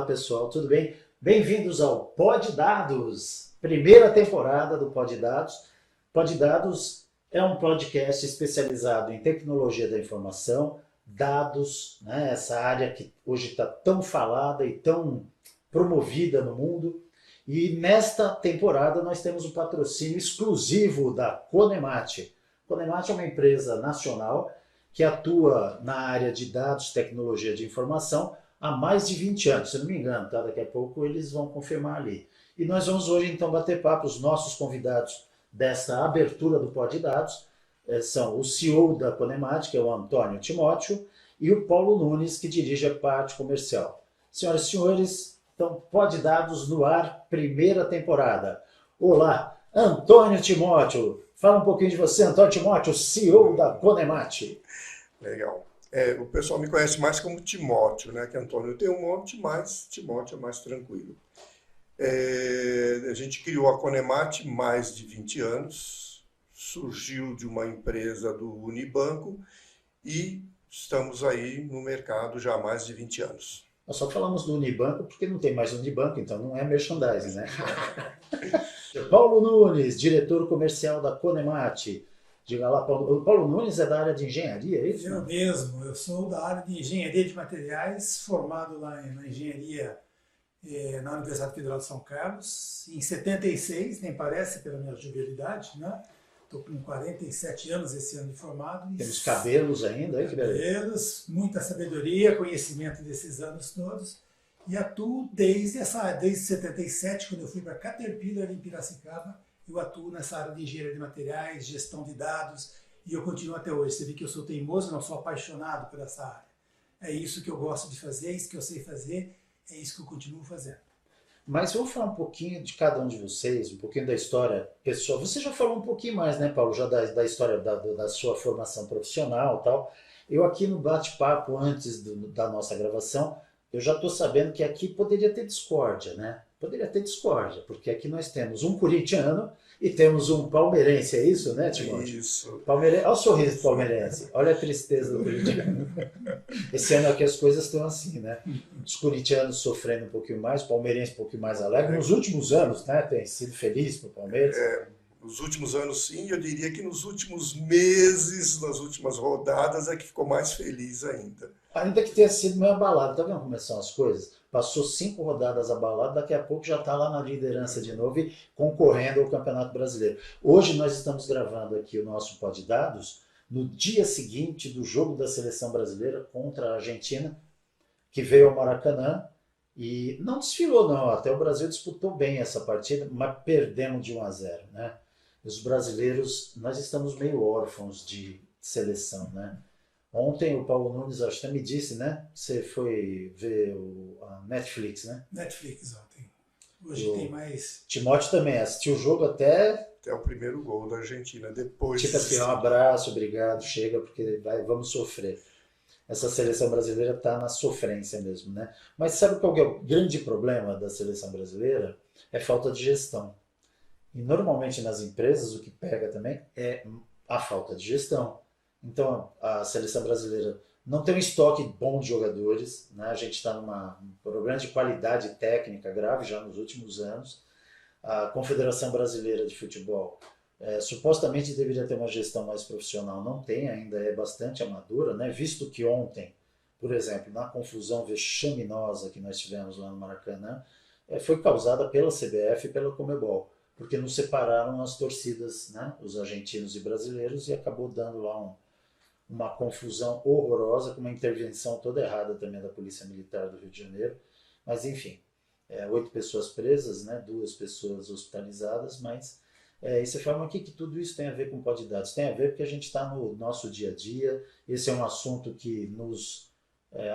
pessoal, tudo bem? Bem-vindos ao Pod Dados, primeira temporada do Pod Dados. Pod Dados é um podcast especializado em tecnologia da informação, dados, né? Essa área que hoje está tão falada e tão promovida no mundo. E nesta temporada nós temos um patrocínio exclusivo da Conemate. Conemate é uma empresa nacional que atua na área de dados, tecnologia de informação, há mais de 20 anos, se não me engano, tá? Daqui a pouco eles vão confirmar ali. E nós vamos hoje então bater papo. Os nossos convidados desta abertura do Pod Dados são o CEO da Conemate, que é o Antônio Timóteo, e o Paulo Nunes, que dirige a parte comercial. Senhoras e senhores, então Pod Dados no ar, primeira temporada. Olá, Antônio Timóteo. Fala um pouquinho de você, Antônio Timóteo, CEO da Conemate. Legal. O pessoal me conhece mais como Timóteo, né? Que Antônio tem um monte, mas Timóteo é mais tranquilo. A gente criou a Conemate mais de 20 anos, surgiu de uma empresa do Unibanco e estamos aí no mercado já há mais de 20 anos. Nós só falamos do Unibanco porque não tem mais Unibanco, então não é merchandising, né? Paulo Nunes, diretor comercial da Conemate. Diga lá, Paulo. O Paulo Nunes é da área de engenharia, é isso? Eu mesmo, eu sou da área de engenharia de materiais, formado lá na engenharia na Universidade Federal de São Carlos, em 76, nem parece pela minha jovialidade, né? Estou com 47 anos esse ano de formado. Temos cabelos ainda, aí que beleza. Cabelos, muita sabedoria, conhecimento desses anos todos. E atuo desde 77, quando eu fui para Caterpillar em Piracicaba. Eu atuo nessa área de engenharia de materiais, gestão de dados, e eu continuo até hoje. Você vê que eu sou teimoso, não sou apaixonado por essa área. É isso que eu gosto de fazer, é isso que eu sei fazer, é isso que eu continuo fazendo. Mas vamos falar um pouquinho de cada um de vocês, um pouquinho da história pessoal. Você já falou um pouquinho mais, né, Paulo, já da história da sua formação profissional e tal. Eu aqui no bate-papo, antes da nossa gravação, eu já estou sabendo que aqui poderia ter discórdia, né? Poderia ter discórdia, porque aqui nós temos um corintiano e temos um palmeirense, é isso, né, Timóteo? Isso. Olha o sorriso do palmeirense, olha a tristeza do corintiano. Esse ano aqui as coisas estão assim, né? Os corintianos sofrendo um pouquinho mais, o palmeirense um pouquinho mais alegre. Nos últimos anos, né, tem sido feliz para o Palmeiras. Nos últimos anos, sim, eu diria que nos últimos meses, nas últimas rodadas, é que ficou mais feliz ainda. Ainda que tenha sido meio abalado, tá vendo como são as coisas? Passou 5 rodadas abalado, daqui a pouco já está lá na liderança de novo e concorrendo ao Campeonato Brasileiro. Hoje nós estamos gravando aqui o nosso Pod Dados no dia seguinte do jogo da Seleção Brasileira contra a Argentina, que veio ao Maracanã e não desfilou não, até o Brasil disputou bem essa partida, mas perdemos de 1-0, né? Os brasileiros, nós estamos meio órfãos de seleção, né? Ontem o Paulo Nunes, acho que me disse, né? Você foi ver a Netflix, né? Netflix ontem. Hoje tem mais... Timóteo também assistiu o jogo até o primeiro gol da Argentina. Depois... Tipo assim, um abraço, obrigado, chega, porque vamos sofrer. Essa seleção brasileira está na sofrência mesmo, né? Mas sabe qual que é o grande problema da seleção brasileira? É falta de gestão. E normalmente nas empresas o que pega também é a falta de gestão. Então a seleção brasileira não tem um estoque bom de jogadores, né? A gente está num problema de qualidade técnica grave já nos últimos anos. A Confederação Brasileira de Futebol supostamente deveria ter uma gestão mais profissional, não tem, ainda é bastante amadora, né? Visto que ontem, por exemplo, na confusão vexaminosa que nós tivemos lá no Maracanã, foi causada pela CBF e pela Conmebol, porque não separaram as torcidas, né? Os argentinos e brasileiros, e acabou dando lá uma confusão horrorosa, com uma intervenção toda errada também da Polícia Militar do Rio de Janeiro. Mas enfim, 8 pessoas presas, né? 2 pessoas hospitalizadas, mas e você fala, mas o que tudo isso tem a ver com Pod Dados? Tem a ver porque a gente está no nosso dia a dia, esse é um assunto que nos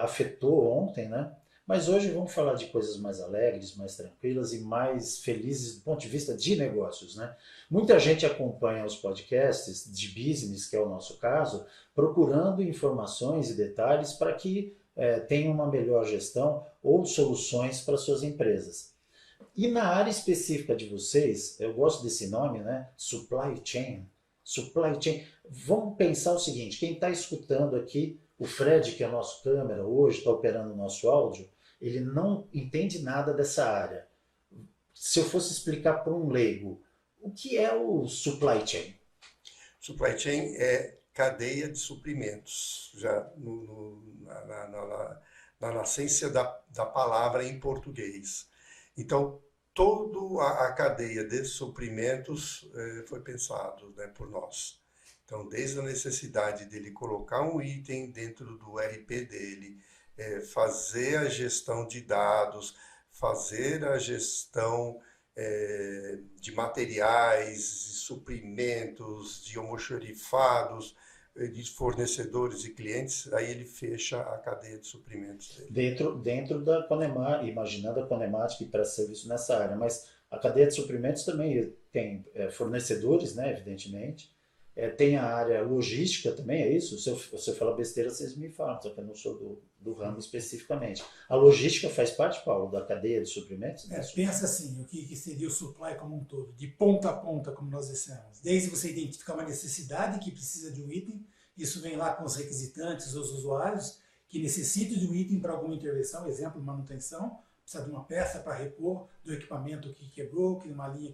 afetou ontem, né? Mas hoje vamos falar de coisas mais alegres, mais tranquilas e mais felizes do ponto de vista de negócios, né? Muita gente acompanha os podcasts de business, que é o nosso caso, procurando informações e detalhes para que tenha uma melhor gestão ou soluções para suas empresas. E na área específica de vocês, eu gosto desse nome, né? Supply Chain. Supply Chain. Vamos pensar o seguinte, quem está escutando aqui, o Fred, que é o nosso câmera hoje, está operando o nosso áudio, ele não entende nada dessa área. Se eu fosse explicar para um leigo, o que é o supply chain? Supply chain é cadeia de suprimentos, já na nascência da palavra em português. Então, toda a cadeia de suprimentos foi pensado, né, por nós. Então, desde a necessidade dele colocar um item dentro do RP dele, fazer a gestão de dados, fazer a gestão de materiais, suprimentos, de almoxarifados, de fornecedores e clientes, aí ele fecha a cadeia de suprimentos dele. Dentro da Conemar, imaginando a Conemar que presta serviço nessa área, mas a cadeia de suprimentos também tem fornecedores, né, evidentemente, tem a área logística também, é isso? Se eu falar besteira, vocês me falam, só que eu não sou do ramo especificamente. A logística faz parte, Paulo, da cadeia de suprimentos? Pensa assim, o que seria o supply como um todo, de ponta a ponta, como nós dissemos. Desde você identificar uma necessidade que precisa de um item, isso vem lá com os requisitantes, os usuários, que necessitam de um item para alguma intervenção, exemplo, manutenção, precisa de uma peça para repor do equipamento que quebrou, que uma linha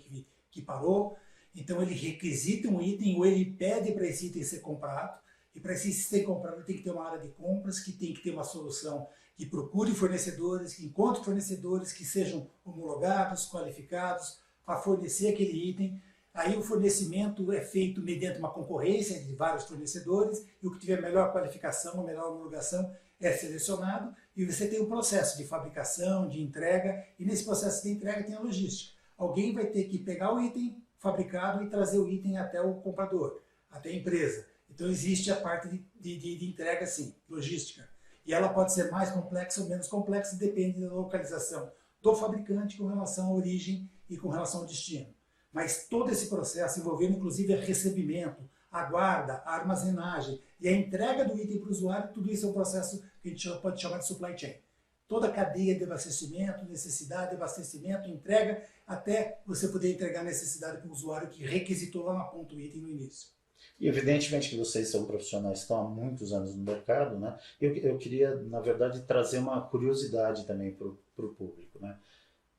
que parou. Então ele requisita um item ou ele pede para esse item ser comprado. E para esse item ser comprado tem que ter uma área de compras, que tem que ter uma solução que procure fornecedores, que encontre fornecedores que sejam homologados, qualificados para fornecer aquele item. Aí o fornecimento é feito mediante uma concorrência de vários fornecedores e o que tiver melhor qualificação, melhor homologação é selecionado e você tem um processo de fabricação, de entrega e nesse processo de entrega tem a logística. Alguém vai ter que pegar o item fabricado e trazer o item até o comprador, até a empresa. Então existe a parte de entrega, sim, logística. E ela pode ser mais complexa ou menos complexa, depende da localização do fabricante com relação à origem e com relação ao destino. Mas todo esse processo, envolvendo inclusive recebimento, a guarda, a armazenagem e a entrega do item para o usuário, tudo isso é um processo que a gente pode chamar de supply chain. Toda a cadeia de abastecimento, necessidade de abastecimento, entrega, até você poder entregar a necessidade para o usuário que requisitou lá na ponta o item no início. E evidentemente que vocês são profissionais que estão há muitos anos no mercado, né? Eu queria, na verdade, trazer uma curiosidade também para o público, né?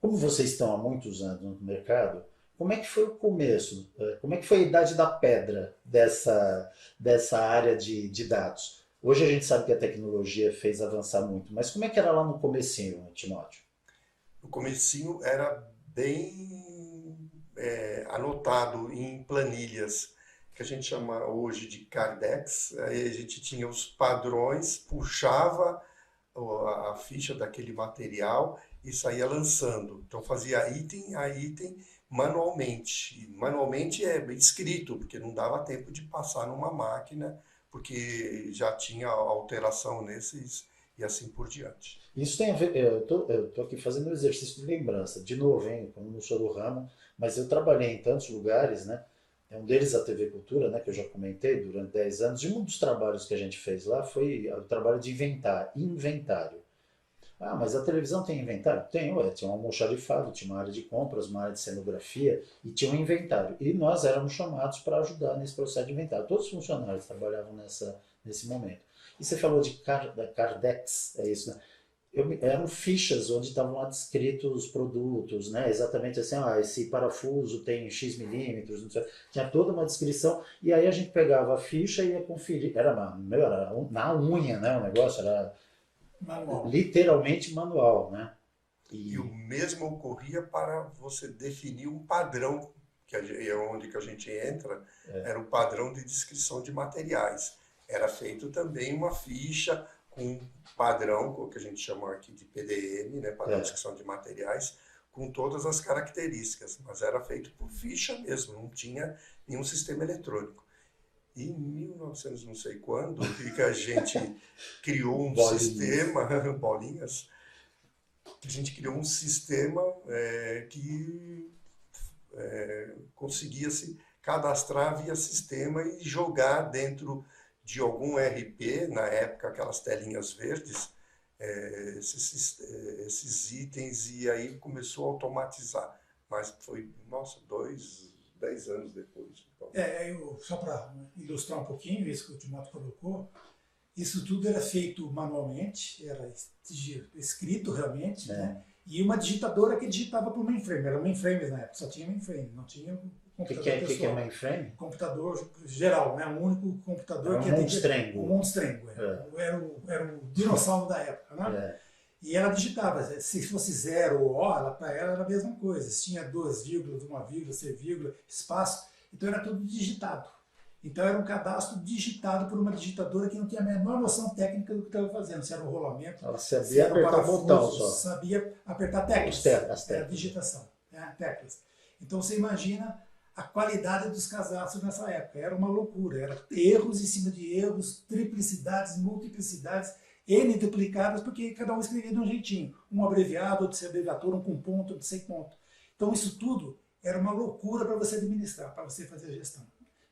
Como vocês estão há muitos anos no mercado, como é que foi o começo? Como é que foi a idade da pedra dessa área de dados? Hoje a gente sabe que a tecnologia fez avançar muito, mas como é que era lá no comecinho, Timóteo? No comecinho era bem anotado em planilhas, que a gente chama hoje de Cardex. Aí a gente tinha os padrões, puxava a ficha daquele material e saía lançando. Então fazia item a item manualmente. E manualmente é escrito, porque não dava tempo de passar numa máquina, porque já tinha alteração nesses e assim por diante. Isso tem a ver, eu tô aqui fazendo um exercício de lembrança, de novo, hein, como não sou do ramo, mas eu trabalhei em tantos lugares, né? Um deles a TV Cultura, né, que eu já comentei, durante 10 anos, e um dos trabalhos que a gente fez lá foi o trabalho de inventário. Ah, mas a televisão tem inventário? Tem, tinha um almoxarifado, tinha uma área de compras, uma área de cenografia e tinha um inventário. E nós éramos chamados para ajudar nesse processo de inventário. Todos os funcionários trabalhavam nesse momento. E você falou de Cardex, é isso, né? Eram fichas onde estavam lá descritos os produtos, né? Exatamente assim, esse parafuso tem X milímetros, não sei, tinha toda uma descrição, e aí a gente pegava a ficha e ia conferir, era na unha, né? O negócio era Manual. literalmente manual, né? E o mesmo ocorria para você definir um padrão, que é onde que a gente entra, era o padrão de descrição de materiais. Era feito também uma ficha com padrão, que a gente chama aqui de PDM, né, padrão de descrição de materiais, com todas as características, mas era feito por ficha mesmo, não tinha nenhum sistema eletrônico. E em 1900 não sei quando, que a gente criou um sistema, bolinhas, a gente criou um sistema que conseguia se cadastrar via sistema e jogar dentro de algum RP, na época aquelas telinhas verdes, esses itens, e aí começou a automatizar. Mas foi, 10 anos depois. Então. Só para ilustrar um pouquinho isso que o Timóteo colocou, Isso tudo era feito manualmente, era escrito realmente, né? E uma digitadora que digitava por mainframe. Era mainframe na época, só tinha mainframe, não tinha computador pessoal. O que é mainframe? Computador geral, né? O único computador que atendia... Um monstrengo. Era o dinossauro da época, né? E ela digitava, se fosse 0 ou O, para ela era a mesma coisa. Se tinha 2 vírgulas, 1 vírgula, C vírgula, espaço, então era tudo digitado. Então era um cadastro digitado por uma digitadora que não tinha a menor noção técnica do que estava fazendo, se era um rolamento, ela sabia apertar o botão só. Sabia apertar teclas, as teclas. Era digitação, né? Teclas. Então você imagina a qualidade dos cadastros nessa época, era uma loucura, era erros em cima de erros, triplicidades, multiplicidades, N duplicadas, porque cada um escrevia de um jeitinho, um abreviado, outro sem abreviatura, um com ponto, outro sem ponto. Então isso tudo era uma loucura para você administrar, para você fazer a gestão.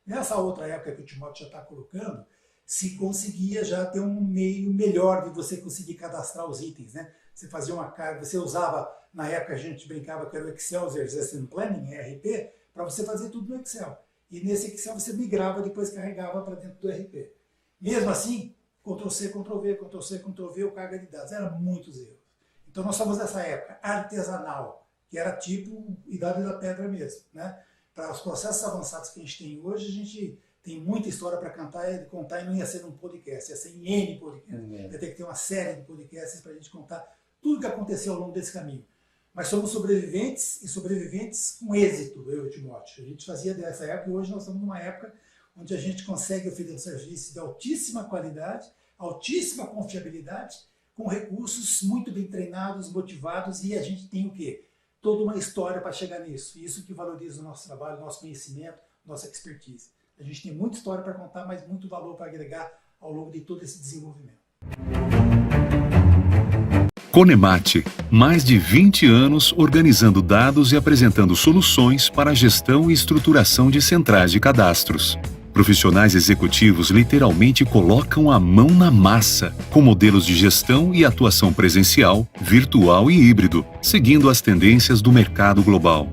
Nessa outra época que o Timóteo já está colocando, se conseguia já ter um meio melhor de você conseguir cadastrar os itens, né? Você fazia uma carga, você usava, na época a gente brincava que era o Excel, o Exercise Planning, ERP, para você fazer tudo no Excel. E nesse Excel você migrava, depois carregava para dentro do ERP. Mesmo assim, Ctrl+C, Ctrl+V, Ctrl+C, Ctrl+V, o carga de dados. Eram muitos erros. Então nós somos nessa época artesanal, que era tipo Idade da Pedra mesmo, né? Para os processos avançados que a gente tem hoje, a gente tem muita história para contar e não ia ser num podcast, ia ser em N podcasts. Ia ter que ter uma série de podcasts para a gente contar tudo que aconteceu ao longo desse caminho. Mas somos sobreviventes e sobreviventes com êxito, eu e o Timóteo. A gente fazia dessa época e hoje nós estamos numa época onde a gente consegue oferecer um serviço de altíssima qualidade, altíssima confiabilidade, com recursos muito bem treinados, motivados, e a gente tem o quê? Toda uma história para chegar nisso. Isso que valoriza o nosso trabalho, nosso conhecimento, nossa expertise. A gente tem muita história para contar, mas muito valor para agregar ao longo de todo esse desenvolvimento. Conemate, mais de 20 anos organizando dados e apresentando soluções para a gestão e estruturação de centrais de cadastros. Profissionais executivos literalmente colocam a mão na massa, com modelos de gestão e atuação presencial, virtual e híbrido, seguindo as tendências do mercado global.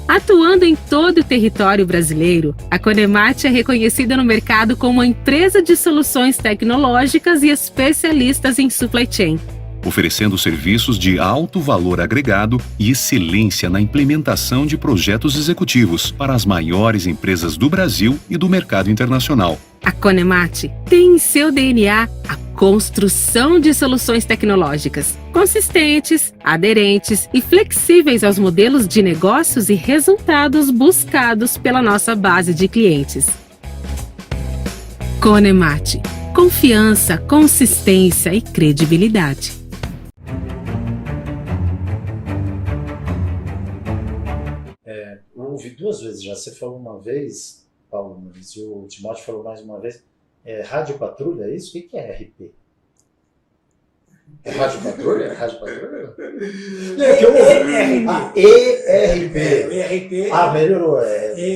Atuando em todo o território brasileiro, a Conemate é reconhecida no mercado como uma empresa de soluções tecnológicas e especialistas em supply chain, oferecendo serviços de alto valor agregado e excelência na implementação de projetos executivos para as maiores empresas do Brasil e do mercado internacional. A Conemate tem em seu DNA a construção de soluções tecnológicas consistentes, aderentes e flexíveis aos modelos de negócios e resultados buscados pela nossa base de clientes. Conemate. Confiança, consistência e credibilidade. Eu ouvi 2 vezes já. Você falou uma vez, Paulo, mas o Timóteo falou mais uma vez. Rádio Patrulha, é isso? O que é RP? É Rádio Patrulha? Rádio Patrulha? ERP. Ah, melhorou.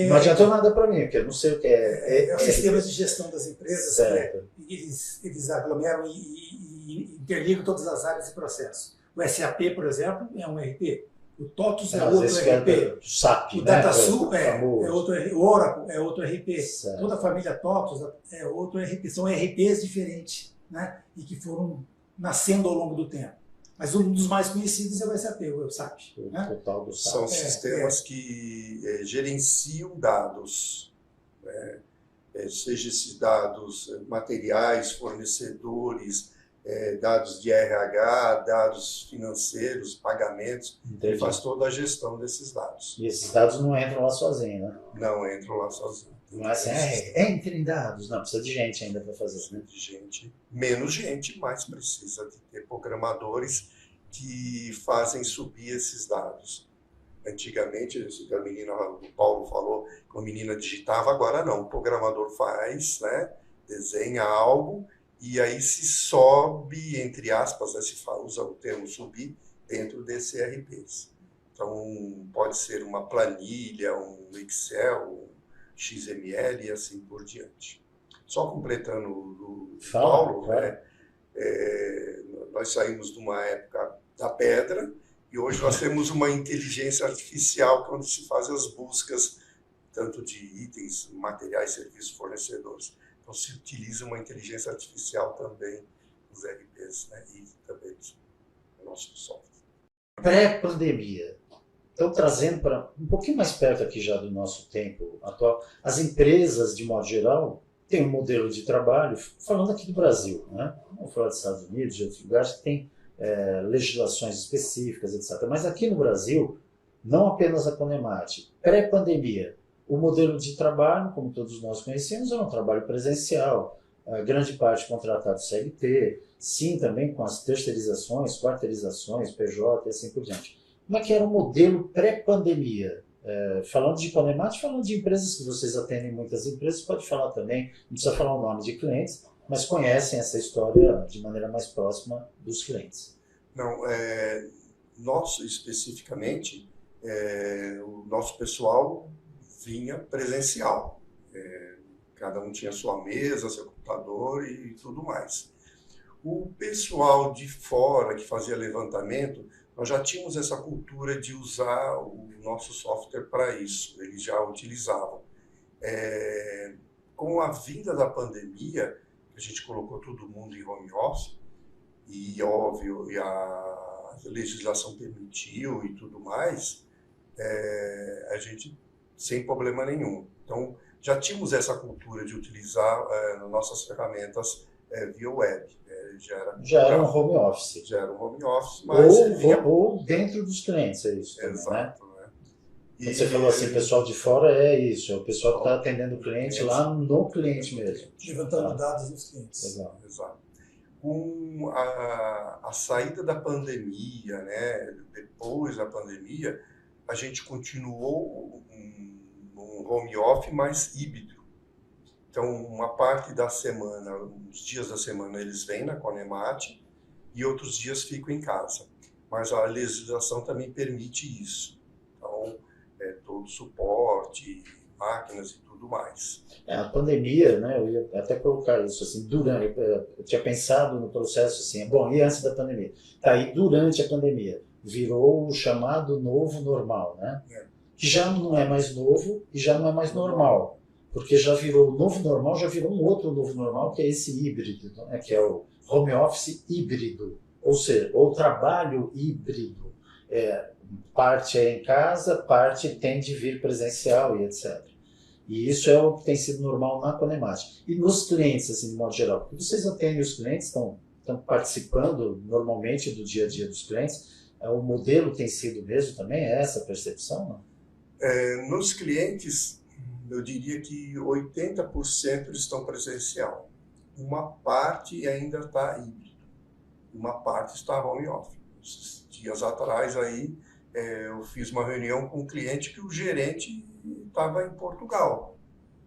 Não adiantou nada para mim, porque eu não sei o que é. É o sistema de gestão das empresas. Certo. Eles aglomeram e interligam todas as áreas e processos. O SAP, por exemplo, é um ERP. O TOTUS é outro ERP. O SAP, o DataSul é outro ERP. O Oracle é outro ERP. Certo. Toda a família TOTUS é outro ERP. São ERPs diferentes, né? E que foram nascendo ao longo do tempo. Mas um dos mais conhecidos é o SAP, o SAP. Né? Total do SAP. São sistemas que gerenciam dados, né? Seja esses dados materiais, fornecedores, dados de RH, dados financeiros, pagamentos. Ele faz toda a gestão desses dados. E esses dados não entram lá sozinhos, né? Não entram lá sozinhos. Não é assim, entre em dados. Não, precisa de gente ainda para fazer. Precisa de gente, menos gente, mas precisa de ter programadores que fazem subir esses dados. Antigamente, a menina, o Paulo falou que a menina digitava, agora não. O programador faz, né, desenha algo e aí se sobe, entre aspas, né, se usa o termo subir, dentro desse ERPs. Então, pode ser uma planilha, um Excel, um XML e assim por diante. Só completando o Paulo, né, nós saímos de uma época da pedra e hoje nós temos uma inteligência artificial onde se faz as buscas tanto de itens, materiais, serviços, fornecedores. Então, se utiliza uma inteligência artificial também nos RPs, né? E também no nosso software. Pré-pandemia. Então, trazendo para um pouquinho mais perto aqui já do nosso tempo atual, as empresas, de modo geral, têm um modelo de trabalho, falando aqui do Brasil, né? Vamos falar dos Estados Unidos, de outros lugares que têm legislações específicas, etc. Mas aqui no Brasil, não apenas a Conemate, pré-pandemia, o modelo de trabalho, como todos nós conhecemos, era um trabalho presencial, grande parte contratado CLT, sim, também com as terceirizações, quarteirizações, PJ e assim por diante. Como é que era o modelo pré-pandemia? Falando de Conemate, falando de empresas que vocês atendem, muitas empresas, pode falar também, não precisa falar o nome de clientes, mas conhecem essa história de maneira mais próxima dos clientes. Não, nós especificamente, o nosso pessoal vinha presencial. Cada um tinha sua mesa, seu computador e tudo mais. O pessoal de fora que fazia levantamento, nós já tínhamos essa cultura de usar o nosso software para isso, eles já utilizavam. Com a vinda da pandemia, a gente colocou todo mundo em home office, e óbvio, e a legislação permitiu e tudo mais, a gente sem problema nenhum. Então, já tínhamos essa cultura de utilizar nossas ferramentas via web. Já era um home office. Já era um home office, mas... Ou dentro dos clientes, é isso também, exato, né? E você falou assim, pessoal de fora é isso, é o pessoal que está atendendo o cliente lá no cliente mesmo. Levantando dados dos clientes. Legal. Exato. Com a saída da pandemia, né, depois da pandemia, a gente continuou um home office mais híbrido. Então, uma parte da semana, uns dias da semana, eles vêm na Conemate e outros dias ficam em casa. Mas a legislação também permite isso. Então, todo suporte, máquinas e tudo mais. A pandemia, né, eu ia até colocar isso assim, eu tinha pensado no processo assim, bom, e antes da pandemia? Tá aí, durante a pandemia, virou o chamado novo normal, né? Que já não é mais novo e já não é mais normal, porque já virou o novo normal, já virou um outro novo normal, que é esse híbrido, né, que é o home office híbrido, ou seja, o trabalho híbrido. Parte é em casa, parte tem de vir presencial e etc. E isso é o que tem sido normal na Conemate. E nos clientes, assim, de modo geral, porque vocês atendem os clientes, estão participando normalmente do dia a dia dos clientes, o modelo tem sido mesmo também, essa percepção, não? Nos clientes, eu diria que 80% estão presencial. Uma parte ainda está híbrido, uma parte está home office. Dias atrás aí, eu fiz uma reunião com um cliente que o gerente estava em Portugal.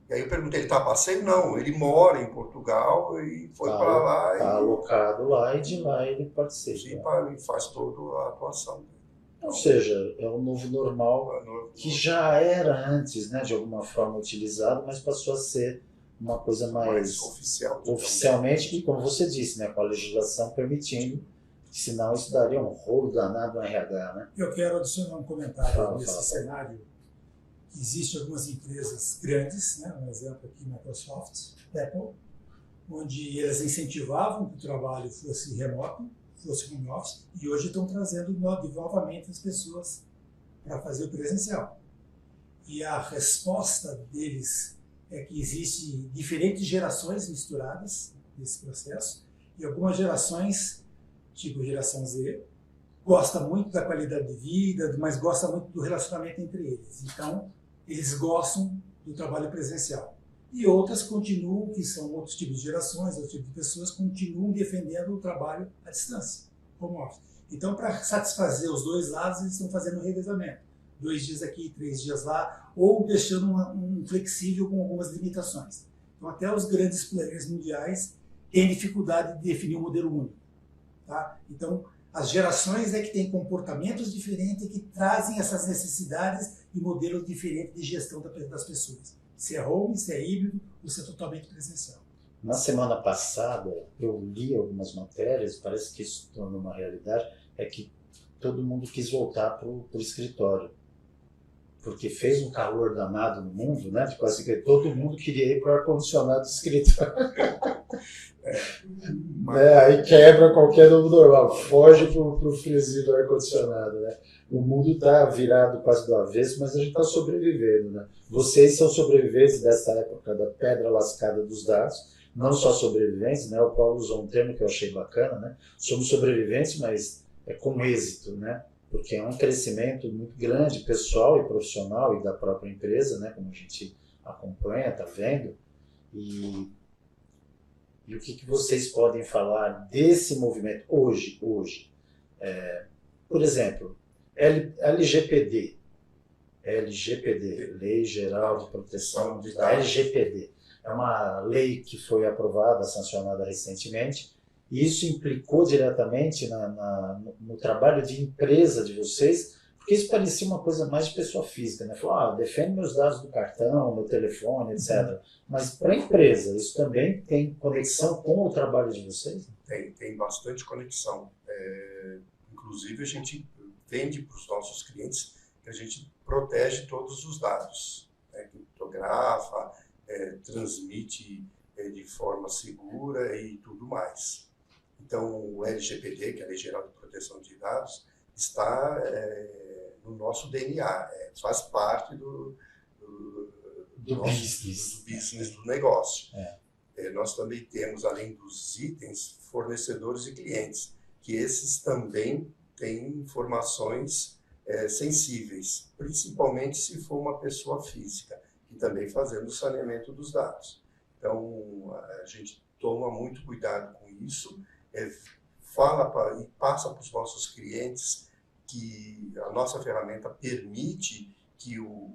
E aí eu perguntei, ele está a passeio? Não, ele mora em Portugal e foi para lá. Está alocado lá e de lá ele participa. E faz toda a atuação. Ou seja, é o novo normal que já era antes, né, de alguma forma utilizado, mas passou a ser uma coisa mais oficial. Oficialmente, e como você disse, né, com a legislação permitindo, senão isso daria um rolo danado no RH, né? Eu quero adicionar um comentário nesse cenário. Existem algumas empresas grandes, né, um exemplo aqui, Microsoft, Apple, onde elas incentivavam que o trabalho fosse remoto, fosse home office, e hoje estão trazendo novamente as pessoas para fazer o presencial. E a resposta deles é que existem diferentes gerações misturadas nesse processo, e algumas gerações, tipo geração Z, gosta muito da qualidade de vida, mas gosta muito do relacionamento entre eles. Então, eles gostam do trabalho presencial. E outras continuam, que são outros tipos de gerações, outros tipos de pessoas, continuam defendendo o trabalho à distância, home office. Então, para satisfazer os dois lados, eles estão fazendo um revezamento. 2 dias aqui, 3 dias lá, ou deixando um flexível com algumas limitações. Então, até os grandes players mundiais têm dificuldade de definir um modelo único. Tá? Então, as gerações é que têm comportamentos diferentes e que trazem essas necessidades e modelos diferentes de gestão das pessoas. Se é home, se é híbrido, ou se é totalmente presencial. Na semana passada, eu li algumas matérias, parece que isso se tornou uma realidade, é que todo mundo quis voltar para o escritório. porque fez um calor danado no mundo, né? Tipo assim, que todo mundo queria ir para o ar-condicionado do escritório. Aí quebra qualquer novo normal, foge para o friozinho do ar-condicionado, né? O mundo está virado quase do avesso, mas a gente está sobrevivendo, né? Vocês são sobreviventes dessa época da pedra lascada dos dados, não só sobreviventes, né? O Paulo usou um termo que eu achei bacana, né? Somos sobreviventes, mas com êxito, né? Porque é um crescimento muito grande, pessoal e profissional e da própria empresa, né? Como a gente acompanha, está vendo. E o que vocês podem falar desse movimento hoje? Por exemplo, LGPD, Lei Geral de Proteção de Dados, LGPD, é uma lei que foi aprovada, sancionada recentemente, e isso implicou diretamente no trabalho de empresa de vocês, porque isso parecia uma coisa mais de pessoa física, né? Falou, defende meus dados do cartão, meu telefone, etc. Mas para a empresa, isso também tem conexão com o trabalho de vocês? Tem bastante conexão. Inclusive, a gente vende para os nossos clientes que a gente protege todos os dados, né? Criptografa, transmite de forma segura e tudo mais. Então, o LGPD, que é a Lei Geral de Proteção de Dados, está no nosso DNA, faz parte do business, do negócio. Nós também temos, além dos itens, fornecedores e clientes, que esses também têm informações sensíveis, principalmente se for uma pessoa física, e também fazendo o saneamento dos dados. Então, a gente toma muito cuidado com isso, fala e passa para os nossos clientes que a nossa ferramenta permite que o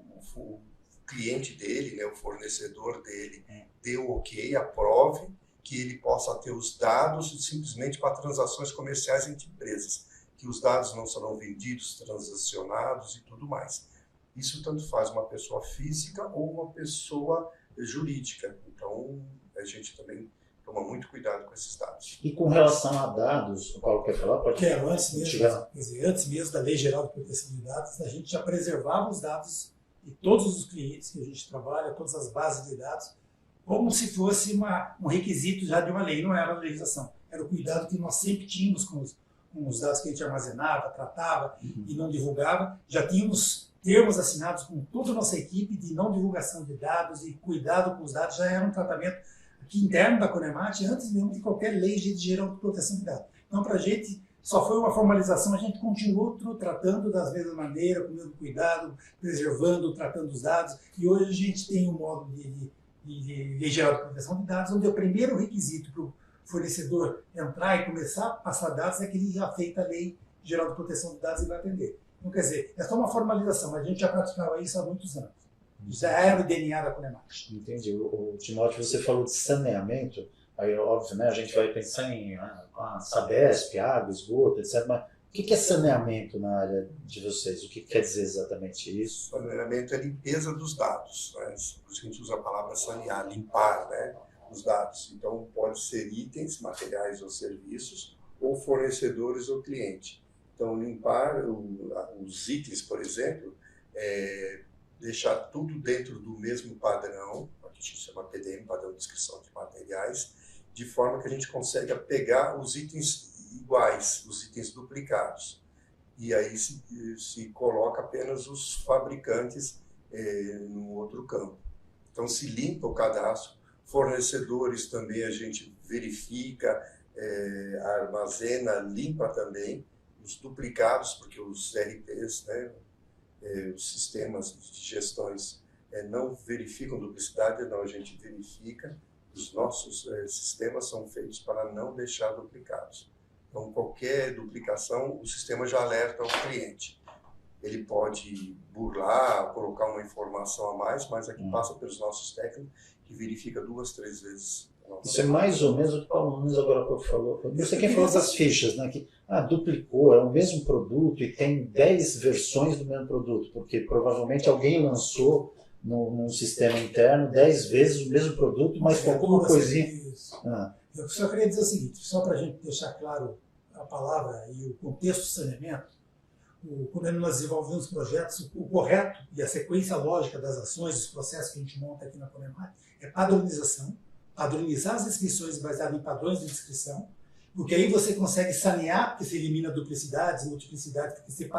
cliente dele, né, o fornecedor dele, dê o ok, aprove, que ele possa ter os dados simplesmente para transações comerciais entre empresas, que os dados não serão vendidos, transacionados e tudo mais. Isso tanto faz uma pessoa física ou uma pessoa jurídica. Então, a gente também toma muito cuidado com esses dados. E com relação a dados, o Paulo quer falar? Antes mesmo da Lei Geral de Proteção de Dados, a gente já preservava os dados de todos os clientes que a gente trabalha, todas as bases de dados, como se fosse um requisito já de uma lei, não era uma legislação. Era o cuidado que nós sempre tínhamos com os dados que a gente armazenava, tratava e não divulgava. Já tínhamos termos assinados com toda a nossa equipe de não divulgação de dados e cuidado com os dados, já era um tratamento aqui interno da Conemat, antes mesmo de qualquer lei geral de proteção de dados. Então, para a gente, só foi uma formalização, a gente continuou tratando da mesma maneira, com o mesmo cuidado, preservando, tratando os dados, e hoje a gente tem um modo de lei geral de proteção de dados, onde o primeiro requisito para o fornecedor entrar e começar a passar dados é que ele já feita a lei geral de proteção de dados e vai atender. Então, quer dizer, é só uma formalização, mas a gente já praticava isso há muitos anos. Já era o DNA da Conemat. Entendi. O Timóteo, você falou de saneamento, aí óbvio, né, a gente vai pensar em Sabesp, água, esgoto, etc. Mas o que é saneamento na área de vocês? O que quer dizer exatamente isso? Saneamento é limpeza dos dados, né? Por isso que a gente usa a palavra sanear, limpar, né, os dados. Então, pode ser itens, materiais ou serviços, ou fornecedores ou cliente. Então, limpar os itens, por exemplo, deixar tudo dentro do mesmo padrão, que a gente chama PDM, padrão de descrição de materiais, de forma que a gente consiga pegar os itens iguais, os itens duplicados. E aí se coloca apenas os fabricantes no outro campo. Então, se limpa o cadastro. Fornecedores também a gente verifica, armazena, limpa também os duplicados, porque os RPs, né, os sistemas de gestões não verificam duplicidade, não, a gente verifica. Os nossos sistemas são feitos para não deixar duplicados. Então, qualquer duplicação, o sistema já alerta ao cliente. Ele pode burlar, colocar uma informação a mais, mas aqui passa pelos nossos técnicos, que verifica 2, 3 vezes. Isso é mais ou menos o que o Paulo Nunes agora falou. Você quem falou das fichas, né? Que duplicou, é o mesmo produto e tem 10 versões do mesmo produto, porque provavelmente alguém lançou num sistema interno 10 vezes o mesmo produto, mas com alguma coisinha. Eu só queria dizer o seguinte, só para a gente deixar claro a palavra e o contexto do saneamento. quando nós desenvolvemos projetos, o correto e a sequência lógica das ações, dos processos que a gente monta aqui na Conemate é padronização, padronizar as inscrições baseadas em padrões de inscrição, porque aí você consegue sanear, porque você elimina duplicidades, multiplicidades, porque você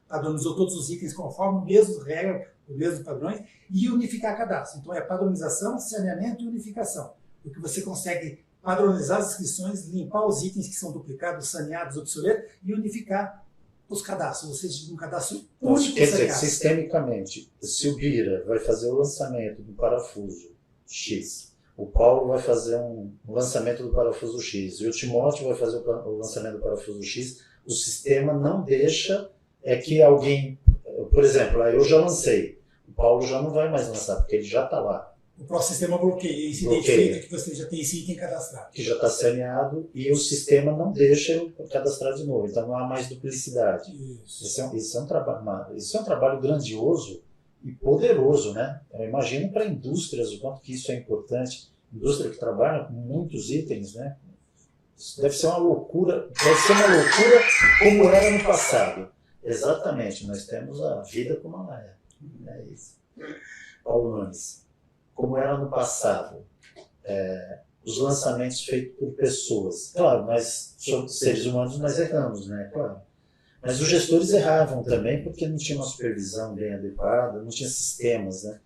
padronizou todos os itens conforme o mesmo regra, os mesmos padrões, e unificar cadastro. Então é padronização, saneamento e unificação, porque você consegue padronizar as inscrições, limpar os itens que são duplicados, saneados, obsoletos, e unificar os cadastros, ou seja, um cadastro único. Quer dizer, sistemicamente, se o Bira vai fazer o lançamento do parafuso X, o Paulo vai fazer um lançamento do parafuso X, e o Timóteo vai fazer o lançamento do parafuso X, o sistema não deixa que alguém, por exemplo, eu já lancei, o Paulo já não vai mais lançar, porque ele já está lá. O próprio sistema bloqueia e se identifica que você já tem esse item cadastrado. Que já está saneado e o sistema não deixa eu cadastrar de novo. Então não há mais duplicidade. Isso é um trabalho grandioso e poderoso, né? Eu imagino para indústrias o quanto que isso é importante. Indústria que trabalha com muitos itens, né? Isso deve ser uma loucura como era no passado. Exatamente, nós temos a vida como ela é. É isso. Paulo Nunes. Como era no passado, os lançamentos feitos por pessoas. Claro, nós somos seres humanos, nós erramos, né? Claro. Mas os gestores erravam também porque não tinha uma supervisão bem adequada, não tinha sistemas, né?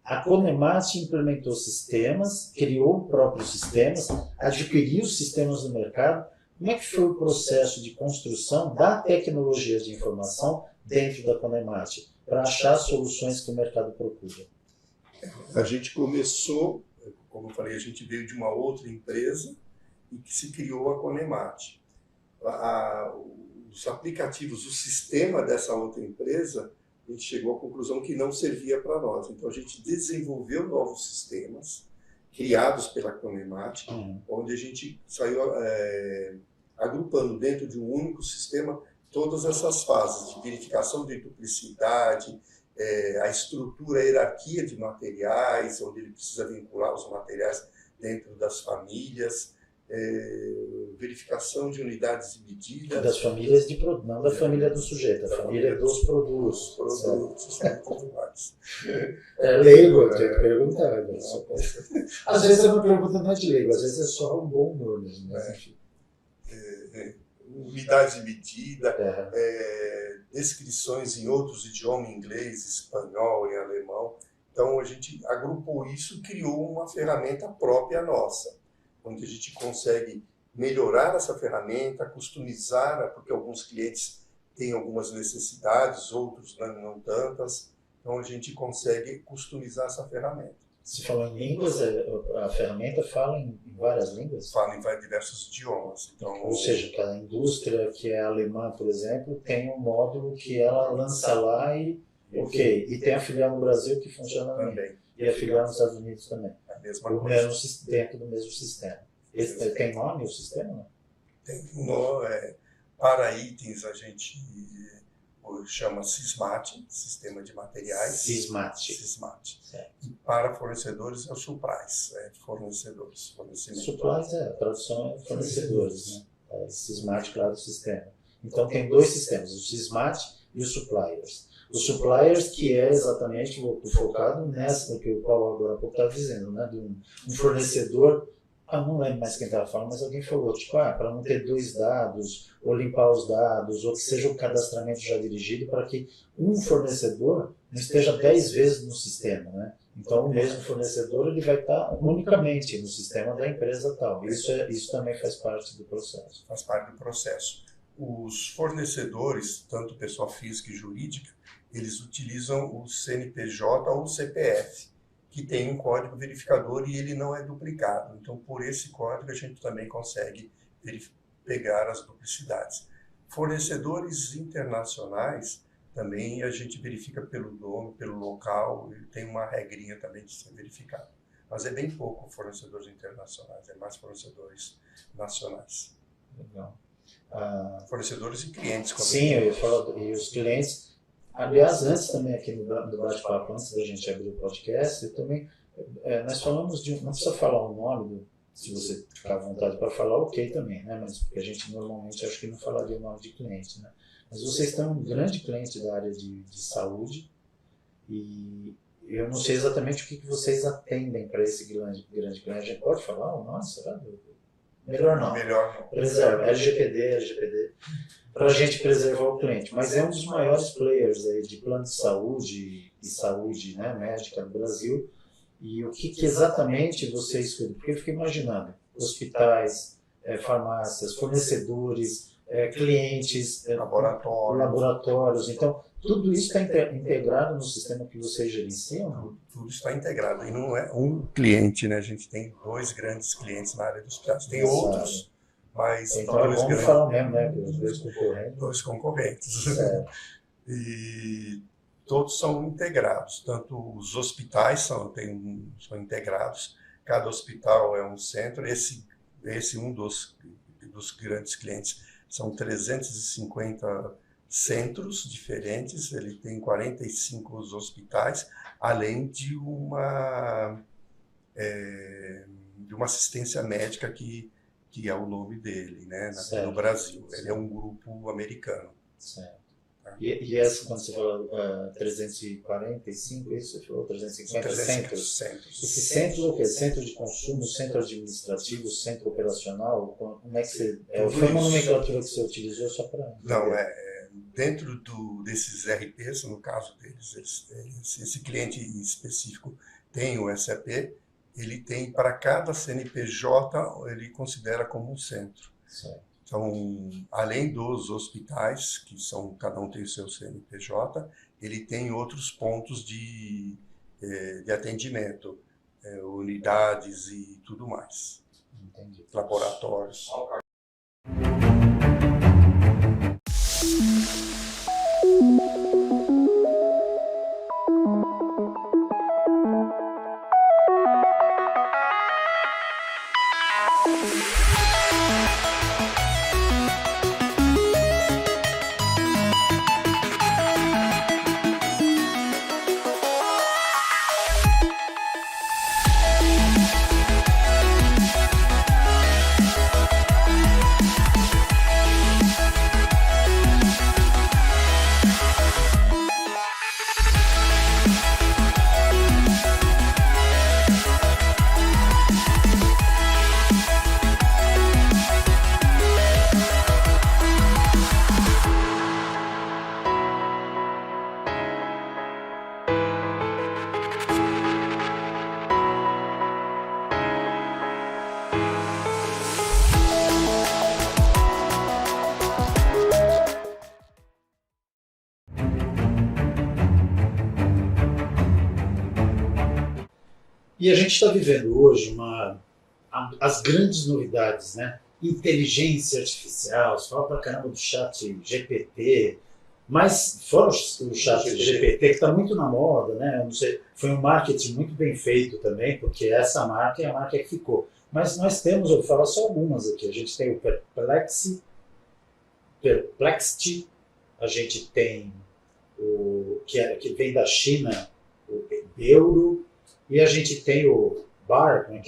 A Conemate implementou sistemas, criou próprios sistemas, adquiriu sistemas no mercado. Como é que foi o processo de construção da tecnologia de informação dentro da Conemate para achar soluções que o mercado procura? A gente começou, como eu falei, a gente veio de uma outra empresa e que se criou a Conemate. Os aplicativos, o sistema dessa outra empresa, a gente chegou à conclusão que não servia para nós. Então a gente desenvolveu novos sistemas criados pela Conemate, onde a gente saiu agrupando dentro de um único sistema todas essas fases de verificação de duplicidade, a estrutura, a hierarquia de materiais, onde ele precisa vincular os materiais dentro das famílias, verificação de unidades de medida. Das famílias de produtos, não da família do sujeito, a família dos produtos. Leigo, eu tenho que perguntar. Às vezes é uma pergunta não é de leigo, às vezes é só um bom nome. Unidades de medida, descrições em outros idiomas, inglês, espanhol, em alemão. Então a gente agrupou isso e criou uma ferramenta própria nossa, onde a gente consegue melhorar essa ferramenta, customizar, porque alguns clientes têm algumas necessidades, outros não tantas. Então a gente consegue customizar essa ferramenta. Se fala em línguas, a ferramenta fala em várias línguas? Fala em diversos idiomas. Então, ou seja, cada indústria que é alemã, por exemplo, tem um módulo que ela lança lá e tem a filial no Brasil que funciona também. E a filial nos Estados Unidos também. A mesma coisa. Dentro do mesmo sistema. Tem nome o sistema? Não? Tem nome. Para itens a gente chama SISMAT, Sistema de Materiais. SISMAT. E para fornecedores é o SUPRAIS, fornecedores. SUPRAIS a tradução é fornecedores, né? SISMAT, claro, o sistema. Então tem dois sistemas, o SISMAT e o Suppliers. O Suppliers que é exatamente focado nessa, no que o Paulo agora há pouco estava dizendo, né? De um fornecedor. Não lembro mais quem estava falando, mas alguém falou, para não ter dois dados, ou limpar os dados, ou que seja um cadastramento já dirigido para que um fornecedor não esteja 10 vezes no sistema, né? Então, o mesmo fornecedor ele vai estar unicamente no sistema da empresa tal. Isso também faz parte do processo. Faz parte do processo. Os fornecedores, tanto pessoa física e jurídica, eles utilizam o CNPJ ou o CPF, que tem um código verificador e ele não é duplicado. Então, por esse código, a gente também consegue pegar as duplicidades. Fornecedores internacionais, também a gente verifica pelo nome, pelo local, e tem uma regrinha também de ser verificado. Mas é bem pouco fornecedores internacionais, é mais fornecedores nacionais. Legal. Fornecedores e clientes. Sim, eu ia falar, e os clientes... Aliás, antes também aqui do bate-papo, antes da gente abrir o podcast, nós falamos não precisa falar o nome Se você ficar à vontade para falar, ok também, né? Mas porque a gente normalmente acho que não falaria o nome de cliente, né? Mas vocês têm um grande cliente da área de saúde e eu não sei exatamente o que vocês atendem para esse grande cliente. A gente pode falar o nome? Será? Melhor não. Melhor não. Preserva, LGPD, para a gente preservar o cliente. Mas é um dos maiores players aí de plano de saúde e saúde, né, médica no Brasil. E o que exatamente vocês cuidam? Porque eu fico imaginando, hospitais, farmácias, fornecedores, clientes, laboratórios. Então, tudo isso está integrado no sistema que vocês gerenciam? Tudo está integrado. E não é um cliente, né? A gente tem 2 grandes clientes na área dos hospitais. Tem outros, mas então é bom falar mesmo, né? Os 2 concorrentes. 2 concorrentes. E todos são integrados. Tanto os hospitais são integrados. Cada hospital é um centro. Esse um dos grandes clientes são 350 centros diferentes, ele tem 45 hospitais, além de uma assistência médica que é o nome dele, né, no Brasil. Ele é um grupo americano. Certo. E essa, quando você falou 345, isso você falou 350 centros? Esses centros o quê? Centro de consumo, centro administrativo, centro operacional? Como é que você... foi uma nomenclatura que você utilizou só para... Não, dentro desses RPs, no caso deles, esse cliente específico tem o SAP, ele tem, para cada CNPJ, ele considera como um centro. Certo. Então, além dos hospitais, que cada um tem o seu CNPJ, ele tem outros pontos de atendimento, unidades e tudo mais. Entendi. Laboratórios. E a gente está vivendo hoje as grandes novidades, né? Inteligência artificial, se fala pra caramba do chat GPT, mas fora o chat GPT, que está muito na moda, né? Não sei, foi um marketing muito bem feito também, porque essa marca é a marca que ficou. Mas nós temos, eu vou falar só algumas aqui, a gente tem o Perplexity, a gente tem o que vem da China, o Euro, e a gente tem o Bard,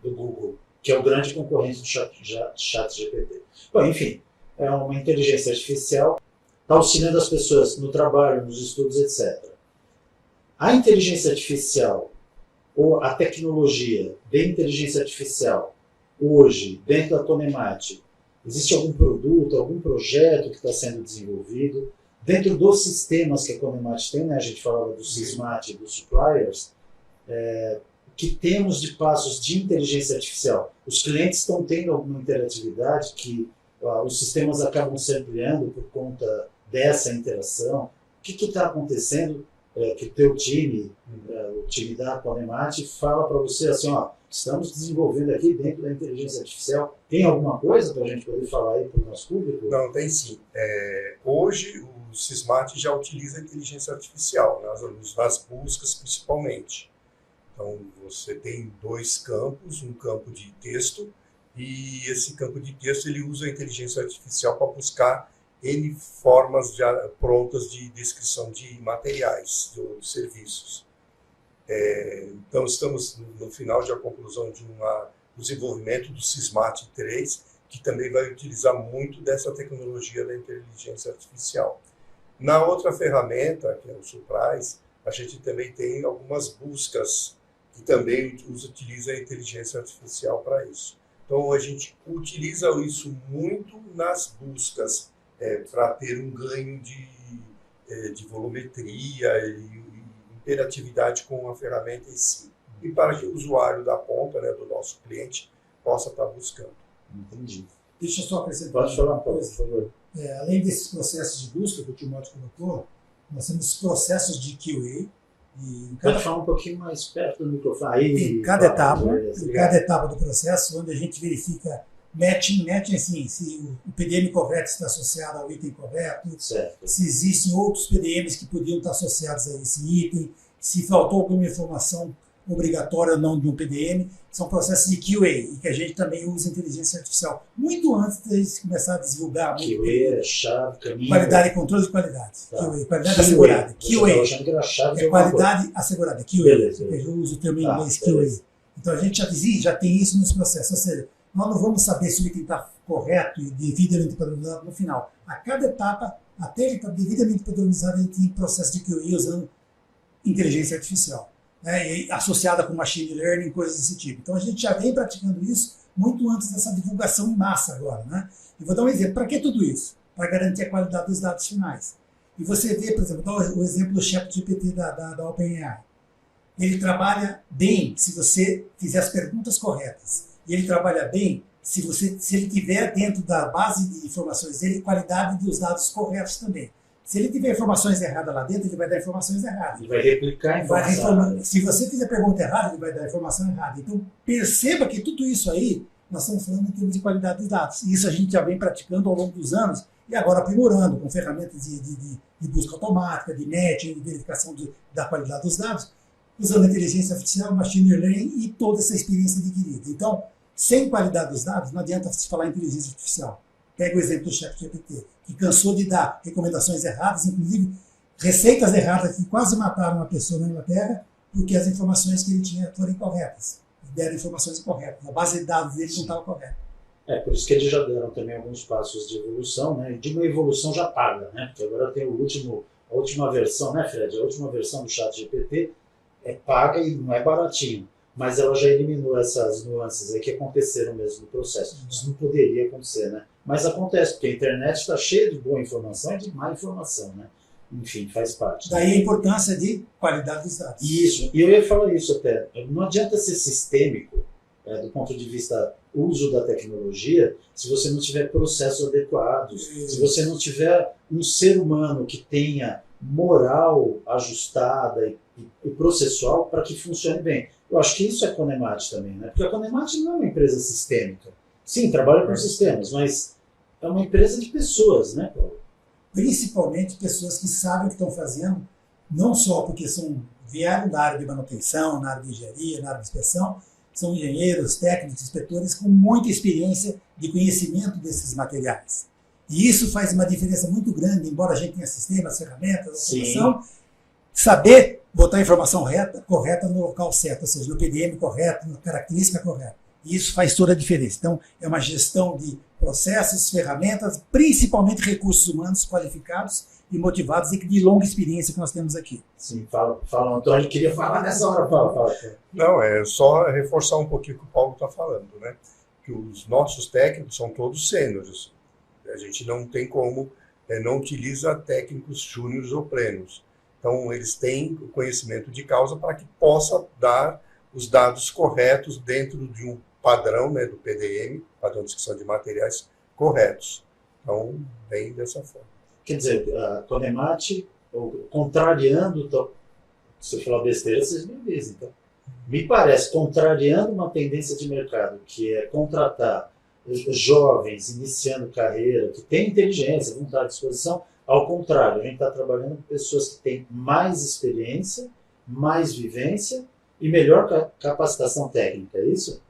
do Google, que é o grande concorrente do chat GPT. Bom, enfim, é uma inteligência artificial, está auxiliando as pessoas no trabalho, nos estudos, etc. A inteligência artificial, ou a tecnologia de inteligência artificial, hoje, dentro da Conemate, existe algum produto, algum projeto que está sendo desenvolvido? Dentro dos sistemas que a Conemate tem, né, a gente falava do Sysmat e dos suppliers, que temos de passos de inteligência artificial. Os clientes estão tendo alguma interatividade que os sistemas acabam se ampliando por conta dessa interação. O que está acontecendo que o teu time, o time da Conemate, fala para você assim, ó, estamos desenvolvendo aqui dentro da inteligência artificial. Tem alguma coisa para a gente poder falar aí para o nosso público? Não, tem sim. Hoje o Sysmat já utiliza a inteligência artificial, nas buscas principalmente. Então você tem 2 campos, um campo de texto, e esse campo de texto ele usa a inteligência artificial para buscar N formas já prontas de descrição de materiais, de serviços. Então, estamos no final da conclusão de um desenvolvimento do SysMat 3, que também vai utilizar muito dessa tecnologia da inteligência artificial. Na outra ferramenta, que é o Surprise, a gente também tem algumas buscas que também utiliza a inteligência artificial para isso. Então, a gente utiliza isso muito nas buscas para ter um ganho de volumetria e interatividade com a ferramenta em si. E para que o usuário da ponta, né, do nosso cliente, possa estar buscando. Entendi. Deixa eu só acrescentar. Pode falar um pouco, por favor. Além desses processos de busca que o Timóteo colocou, nós temos processos de QA. Pode falar um pouquinho mais perto do microfone. Aí, em cada etapa do processo, onde a gente verifica matching assim, se o PDM correto está associado ao item correto, certo. Se existem outros PDMs que podiam estar associados a esse item, se faltou alguma informação obrigatória ou não de um PDM, são processos de QA, e que a gente também usa inteligência artificial. Muito antes de a gente começar a divulgar. QA é chave, caminho. Qualidade e controle de qualidade. Tá. QA, qualidade assegurada. QA. É qualidade assegurada. QA. Beleza. Eu uso o termo em inglês, QA. Beleza. Então a gente já tem isso nos processos. Ou seja, nós não vamos saber se o item está correto e devidamente padronizado no final. A cada etapa, até ele estar devidamente padronizado, a gente tem processo de QA usando inteligência artificial, né, e associada com machine learning, coisas desse tipo. Então a gente já vem praticando isso muito antes dessa divulgação em massa agora. Né? E vou dar um exemplo. Para que tudo isso? Para garantir a qualidade dos dados finais. E você vê, por exemplo, o exemplo do ChatGPT da OpenAI. Ele trabalha bem se você fizer as perguntas corretas. E ele trabalha bem se ele tiver dentro da base de informações dele qualidade dos dados corretos também. Se ele tiver informações erradas lá dentro, ele vai dar informações erradas. Ele vai replicar a informação. Se você fizer pergunta errada, ele vai dar informação errada. Então, perceba que tudo isso aí, nós estamos falando em termos de qualidade dos dados. E isso a gente já vem praticando ao longo dos anos e agora aprimorando com ferramentas de busca automática, de matching, de verificação da qualidade dos dados, usando inteligência artificial, machine learning e toda essa experiência adquirida. Então, sem qualidade dos dados, não adianta se falar em inteligência artificial. Pega o exemplo do ChatGPT, que cansou de dar recomendações erradas, inclusive receitas erradas que quase mataram uma pessoa na Inglaterra, porque as informações que ele tinha foram incorretas. Deram informações incorretas. A base de dados dele não estava correta. Por isso que eles já deram também alguns passos de evolução, né? De uma evolução já paga, né? Porque agora tem a última versão, né, Fred? A última versão do ChatGPT é paga e não é baratinho. Mas ela já eliminou essas nuances aí que aconteceram mesmo no processo. Isso não poderia acontecer, né? Mas acontece, porque a internet está cheia de boa informação e de má informação, né? Enfim, faz parte. Daí a importância de qualidade dos dados. Isso, e eu ia falar isso até. Não adianta ser sistêmico, do ponto de vista uso da tecnologia, se você não tiver processos adequados, se você não tiver um ser humano que tenha moral ajustada e processual para que funcione bem. Eu acho que isso é Conemate também, né? Porque a Conemate não é uma empresa sistêmica. Sim, trabalha com sistemas, mas é uma empresa de pessoas, né, Paulo? Principalmente pessoas que sabem o que estão fazendo, não só porque vieram da área de manutenção, na área de engenharia, na área de inspeção, são engenheiros, técnicos, inspetores com muita experiência de conhecimento desses materiais. E isso faz uma diferença muito grande, embora a gente tenha sistemas, ferramentas, automação, saber botar a informação correta no local certo, ou seja, no PDM correto, na característica correta. E isso faz toda a diferença. Então, é uma gestão de processos, ferramentas, principalmente recursos humanos qualificados e motivados e de longa experiência que nós temos aqui. Sim, fala Antônio, queria falar nessa hora, Paulo. Não, é só reforçar um pouquinho o que o Paulo está falando, né? Que os nossos técnicos são todos sêniores. A gente não tem como, não utiliza técnicos júniores ou plenos. Então, eles têm o conhecimento de causa para que possa dar os dados corretos dentro de um padrão, né, do PDM, padrão de descrição de materiais, corretos. Então, vem dessa forma. Quer dizer, a Conemate, contrariando, se eu falar besteira, vocês me avisem. Então, me parece, contrariando uma tendência de mercado, que é contratar jovens iniciando carreira, que têm inteligência, vontade, disposição. Ao contrário, a gente está trabalhando com pessoas que têm mais experiência, mais vivência e melhor capacitação técnica, é isso?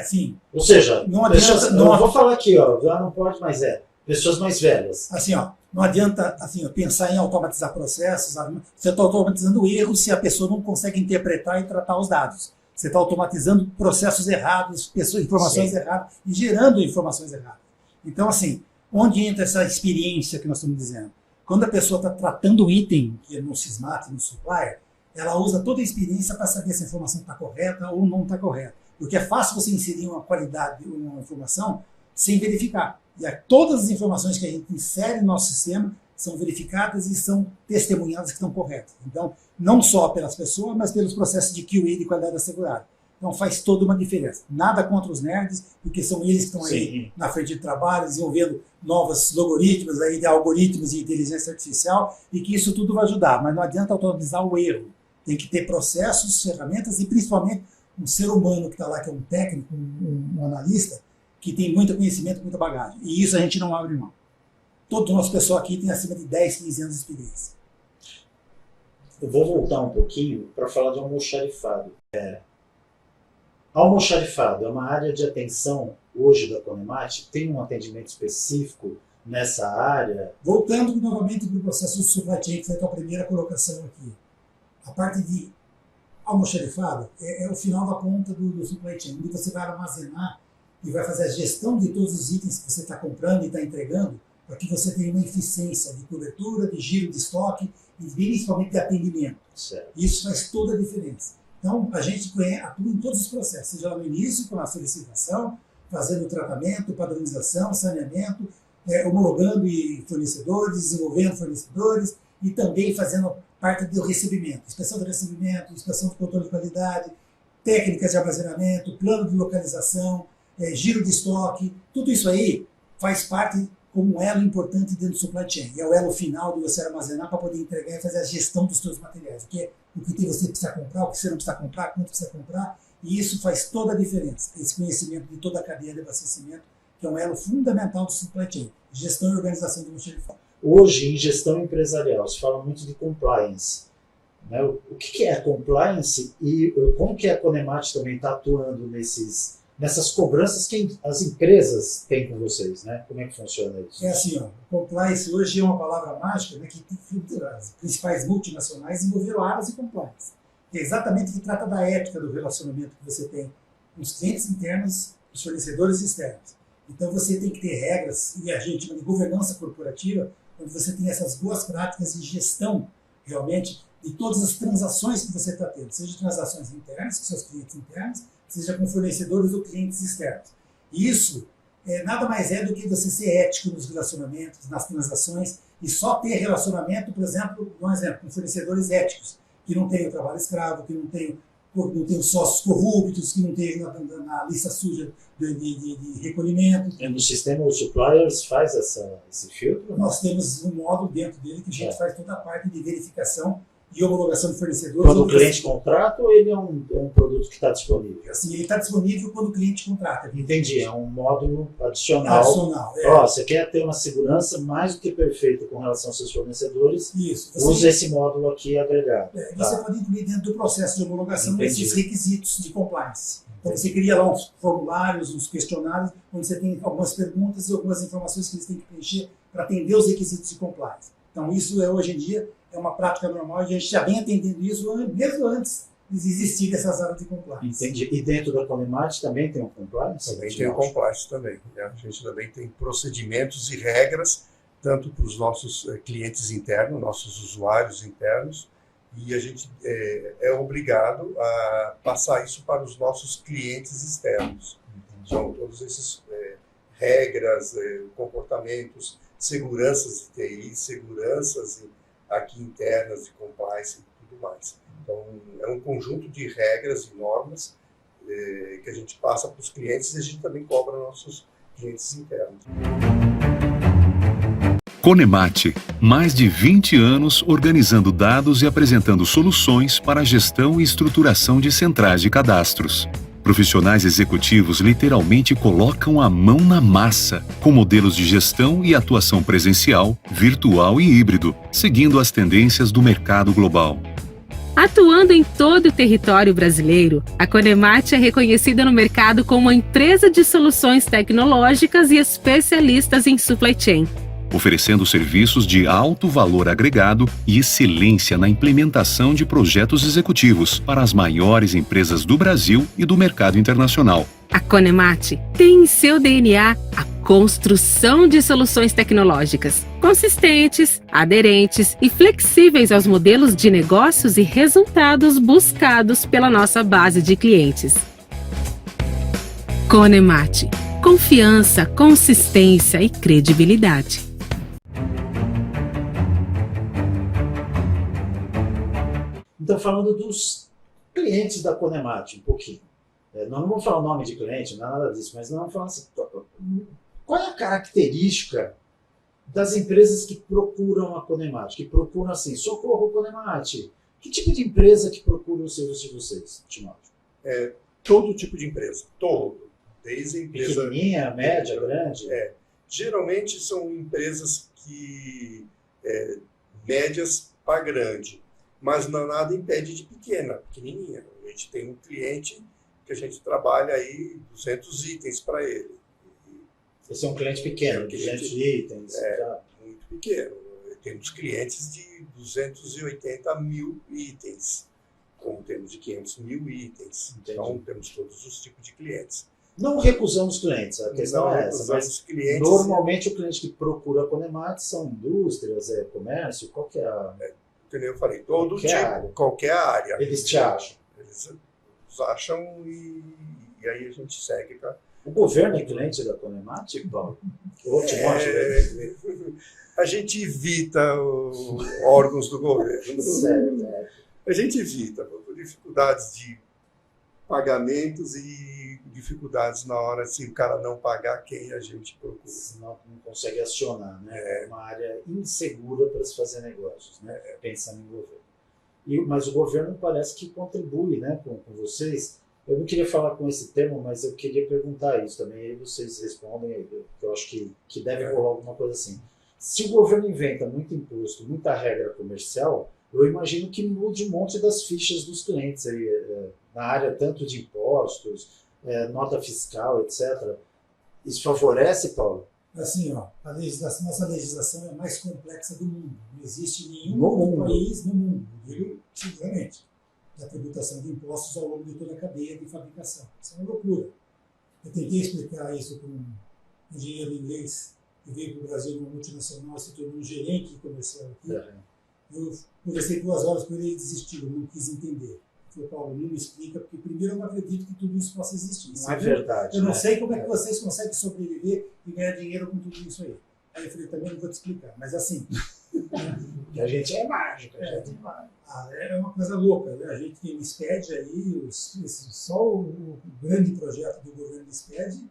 Sim. Ou seja, não adianta, não vou falar aqui, ó, já não pode, mas Pessoas mais velhas. Assim, ó, não adianta assim, ó, pensar em automatizar processos. Você está automatizando erros se a pessoa não consegue interpretar e tratar os dados. Você está automatizando processos errados, informações erradas e gerando informações erradas. Então, assim, onde entra essa experiência que nós estamos dizendo? Quando a pessoa está tratando o item, que é no Sysmat, no supplier, ela usa toda a experiência para saber se a informação está correta ou não está correta. Porque é fácil você inserir uma qualidade, uma informação, sem verificar. E todas as informações que a gente insere no nosso sistema são verificadas e são testemunhadas que estão corretas. Então, não só pelas pessoas, mas pelos processos de QA de qualidade assegurada. Então, faz toda uma diferença. Nada contra os nerds, porque são eles que estão aí na frente de trabalho, desenvolvendo novos algoritmos, aí, de algoritmos de inteligência artificial, e que isso tudo vai ajudar. Mas não adianta automatizar o erro. Tem que ter processos, ferramentas e, principalmente, um ser humano que está lá, que é um técnico, um analista, que tem muito conhecimento, muita bagagem. E isso a gente não abre mão. Todo o nosso pessoal aqui tem acima de 10, 15 anos de experiência. Eu vou voltar um pouquinho para falar de almoxarifado. Almoxarifado é uma área de atenção hoje da Conemat? Tem um atendimento específico nessa área? Voltando novamente para o processo do supply chain, que foi a tua primeira colocação aqui. A parte de almoxarifado é o final da conta do supply chain, onde você vai armazenar e vai fazer a gestão de todos os itens que você está comprando e está entregando, para que você tenha uma eficiência de cobertura, de giro de estoque e principalmente de atendimento. Certo. Isso faz toda a diferença. Então, a gente atua em todos os processos, seja lá no início, com a solicitação, fazendo o tratamento, padronização, saneamento, homologando fornecedores, desenvolvendo fornecedores e também fazendo parte do recebimento, inspeção do recebimento, inspeção do controle de qualidade, técnicas de armazenamento, plano de localização, giro de estoque, tudo isso aí faz parte como um elo importante dentro do supply chain. E é o elo final de você armazenar para poder entregar e fazer a gestão dos seus materiais. Que é o que você precisa comprar, o que você não precisa comprar, quanto precisa comprar. E isso faz toda a diferença. Esse conhecimento de toda a cadeia de abastecimento, que é um elo fundamental do supply chain. Gestão e organização do almoxarifado. Hoje, em gestão empresarial, se fala muito de compliance. Né? O que é compliance e como que a Conemat também está atuando nessas cobranças que as empresas têm com vocês, né? Como é que funciona isso? É assim, ó, compliance hoje é uma palavra mágica, né, que as principais multinacionais desenvolveram áreas de compliance. É exatamente o que trata da ética do relacionamento que você tem com os clientes internos, os fornecedores externos. Então você tem que ter regras, e a gente chama de governança corporativa, onde você tem essas boas práticas de gestão, realmente, de todas as transações que você está tendo, seja transações internas com seus clientes internos, seja com fornecedores ou clientes externos. Isso nada mais é do que você ser ético nos relacionamentos, nas transações, e só ter relacionamento, por exemplo, com fornecedores éticos, que não tenham trabalho escravo, que não tenham sócios corruptos, que não tenham na lista suja de recolhimento. No sistema, o Suppliers faz esse filtro? Nós temos um módulo dentro dele que a gente faz toda a parte de verificação e homologação de fornecedores. Quando o cliente contrata ou ele é um produto que está disponível? Assim, ele está disponível quando o cliente contrata. Entendi, é um módulo adicional. Você quer ter uma segurança mais do que perfeita com relação aos seus fornecedores? Isso. Usa esse módulo aqui agregado. Você pode incluir dentro do processo de homologação esses requisitos de compliance. Então você cria lá uns formulários, uns questionários, onde você tem algumas perguntas e algumas informações que eles têm que preencher para atender os requisitos de compliance. Então isso hoje em dia é uma prática normal e a gente já vem atendendo isso mesmo antes de existir essas áreas de compliance. Entendi. E dentro da Conemat também tem um compliance? Também tem o compliance também. A gente também tem procedimentos e regras, tanto para os nossos clientes internos, nossos usuários internos, e a gente é obrigado a passar isso para os nossos clientes externos. Então, todos esses regras, comportamentos, seguranças de TI, seguranças aqui internas de compliance e tudo mais. Então, é um conjunto de regras e normas que a gente passa para os clientes e a gente também cobra nossos clientes internos. Conemat, mais de 20 anos organizando dados e apresentando soluções para a gestão e estruturação de centrais de cadastros. Profissionais executivos literalmente colocam a mão na massa, com modelos de gestão e atuação presencial, virtual e híbrido, seguindo as tendências do mercado global. Atuando em todo o território brasileiro, a Conemate é reconhecida no mercado como uma empresa de soluções tecnológicas e especialistas em supply chain, oferecendo serviços de alto valor agregado e excelência na implementação de projetos executivos para as maiores empresas do Brasil e do mercado internacional. A Conemate tem em seu DNA a construção de soluções tecnológicas consistentes, aderentes e flexíveis aos modelos de negócios e resultados buscados pela nossa base de clientes. Conemate. Confiança, consistência e credibilidade. Então, falando dos clientes da Conemate, um pouquinho. Nós não vamos falar o nome de cliente, não é nada disso, mas nós vamos falar assim, qual é a característica das empresas que procuram a Conemate, que procuram assim, socorro Conemate? Que tipo de empresa que procura o serviço de vocês, Timóteo? Todo tipo de empresa, todo. Desde a empresa... Pequenininha, média, grande? Geralmente são empresas que médias para grande, mas nada impede de pequenininha. A gente tem um cliente que a gente trabalha aí 200 itens para ele. Esse é um cliente pequeno, 200 itens. Muito pequeno. Temos clientes de 280 mil itens, como temos de 500 mil itens. Entendi. Então, temos todos os tipos de clientes. Não recusamos clientes, a questão é essa, mas clientes, normalmente o cliente que procura a Conemate são indústrias, comércio, qual que é a... Como eu falei, todo tipo, qualquer área. Eles te acham. Eles acham e aí a gente segue para... O governo é cliente da Conemate, Paulo? A gente evita os órgãos do governo. Certo. A gente evita por dificuldades de pagamentos e dificuldades na hora se o cara não pagar quem a gente procura. Não consegue acionar, né? É uma área insegura para se fazer negócios, né? Pensando em governo. Mas o governo parece que contribui, né, com vocês. Eu não queria falar com esse termo, mas eu queria perguntar isso também, aí vocês respondem, eu acho que deve rolar alguma coisa assim. Se o governo inventa muito imposto, muita regra comercial, eu imagino que mude um monte das fichas dos clientes aí, na área tanto de impostos, nota fiscal, etc. Isso favorece, Paulo? Assim, ó, nossa legislação é a mais complexa do mundo. Não existe nenhum outro país no mundo, digo sinceramente, da tributação de impostos ao longo de toda a cadeia de fabricação. Isso é uma loucura. Eu tentei explicar isso para um engenheiro inglês que veio para o Brasil numa multinacional, se tornou um gerente comercial aqui. Eu conversei 2 horas com ele e ele desistiu, não quis entender. Ele falou, Paulo, não me explica, porque primeiro eu não acredito que tudo isso possa existir. Não é verdade. Eu não sei como é que vocês conseguem sobreviver e ganhar dinheiro com tudo isso aí. Aí eu falei, também não vou te explicar, mas assim... a gente é mágico. É uma coisa louca, né? A gente tem o SPED aí, só o grande projeto do governo do SPED,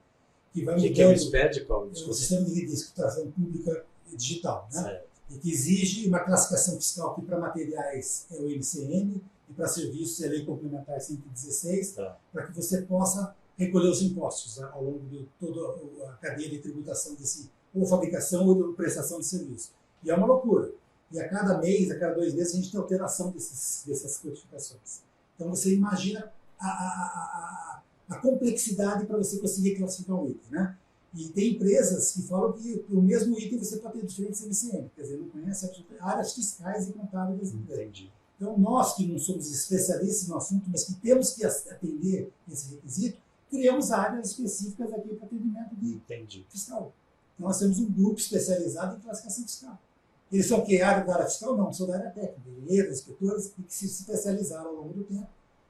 que vai... O que é o SPED, Paulo? É o Sistema de Escutação Pública Digital, né? Certo. E que exige uma classificação fiscal que para materiais é o INCM e para serviços é a Lei Complementar 116, para que você possa recolher os impostos, né, ao longo de toda a cadeia de tributação desse, ou fabricação ou prestação de serviço. E é uma loucura. E a cada mês, a cada 2 meses, a gente tem alteração dessas codificações. Então você imagina a complexidade para você conseguir classificar um item, né? E tem empresas que falam que o mesmo item você pode ter diferentes LCM, quer dizer, não conhece áreas fiscais e contábeis das empresas. Entendi. Então nós que não somos especialistas no assunto, mas que temos que atender esse requisito, criamos áreas específicas aqui para atendimento de fiscal. Então nós temos um grupo especializado em classificação fiscal. Eles são que área da área fiscal? Não, são da área técnica, engenheiros, inspetores, que se especializaram ao longo do tempo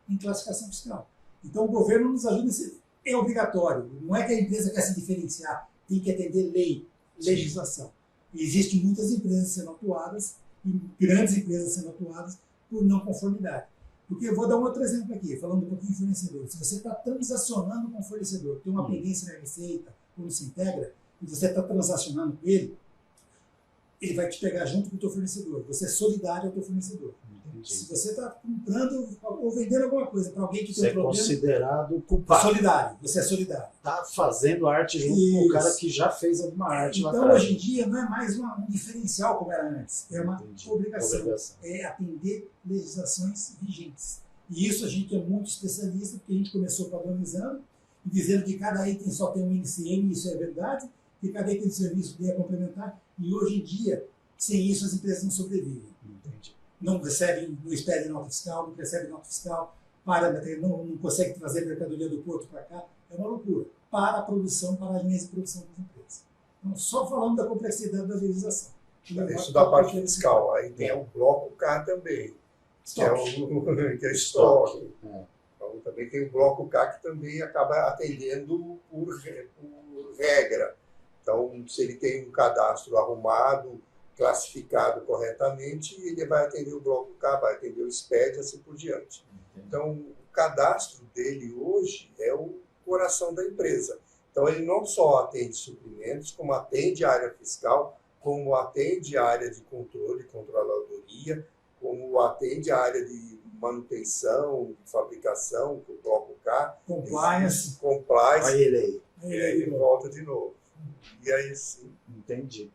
em classificação fiscal. Então o governo nos ajuda nesse... É obrigatório. Não é que a empresa quer se diferenciar, tem que atender legislação. E existem muitas empresas sendo atuadas, e grandes empresas sendo atuadas, por não conformidade. Porque eu vou dar um outro exemplo aqui, falando um pouquinho de fornecedor. Se você está transacionando com um fornecedor, tem uma pendência na receita, ou não se integra, e você está transacionando com ele vai te pegar junto com o teu fornecedor. Você é solidário ao teu fornecedor. Se você está comprando ou vendendo alguma coisa para alguém que tem um problema, você é considerado culpado. solidário, você é solidário. Está fazendo arte junto com o cara que já fez alguma arte lá Então, atrás. hoje em dia, não é mais um diferencial como era antes, é uma obrigação. É atender legislações vigentes. E isso a gente é muito especialista, porque a gente começou padronizando e dizendo que cada item só tem um NCM, isso é verdade, que cada item de serviço é complementar, e hoje em dia, sem isso, as empresas não sobrevivem. Entendi. Não recebem, não expedem nota fiscal, não recebem nota fiscal, não conseguem trazer mercadoria do porto para cá, é uma loucura. Para a produção, para as linhas de produção das empresas. Então, só falando da complexidade da legislação. Isso da parte fiscal. Aí tem o bloco K também, que é estoque. Então, também tem o bloco K que também acaba atendendo por regra. Então, se ele tem um cadastro arrumado, classificado corretamente, ele vai atender o bloco K, vai atender o SPED, assim por diante. Então, o cadastro dele hoje é o coração da empresa. Então, ele não só atende suprimentos, como atende a área fiscal, como atende a área de controle, controladoria, como atende a área de manutenção, de fabricação, o bloco K. Compliance. Compliance. Aí ele aí. E aí ele volta de novo. E aí sim. Entendi.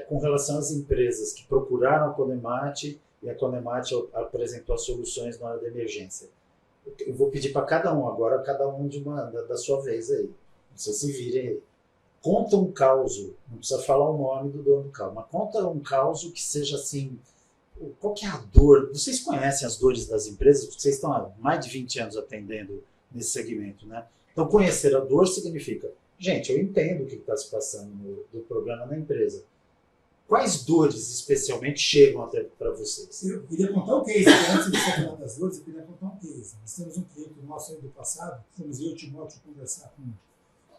Com relação às empresas que procuraram a Conemate e a Conemate apresentou as soluções na hora da emergência, eu vou pedir para cada um agora, cada um da sua vez aí. Vocês se virem aí. Conta um caos, não precisa falar o nome do dono do carro, mas conta um caos que seja assim, qual que é a dor? Vocês conhecem as dores das empresas, porque vocês estão há mais de 20 anos atendendo nesse segmento, né? Então, conhecer a dor significa, gente, eu entendo o que está se passando do problema na empresa. Quais dores, especialmente, chegam até para vocês? Eu queria contar um case, antes de você falar das dores, eu queria contar um case. Nós temos um cliente nosso aí do passado, fomos eu e o Timóteo conversar com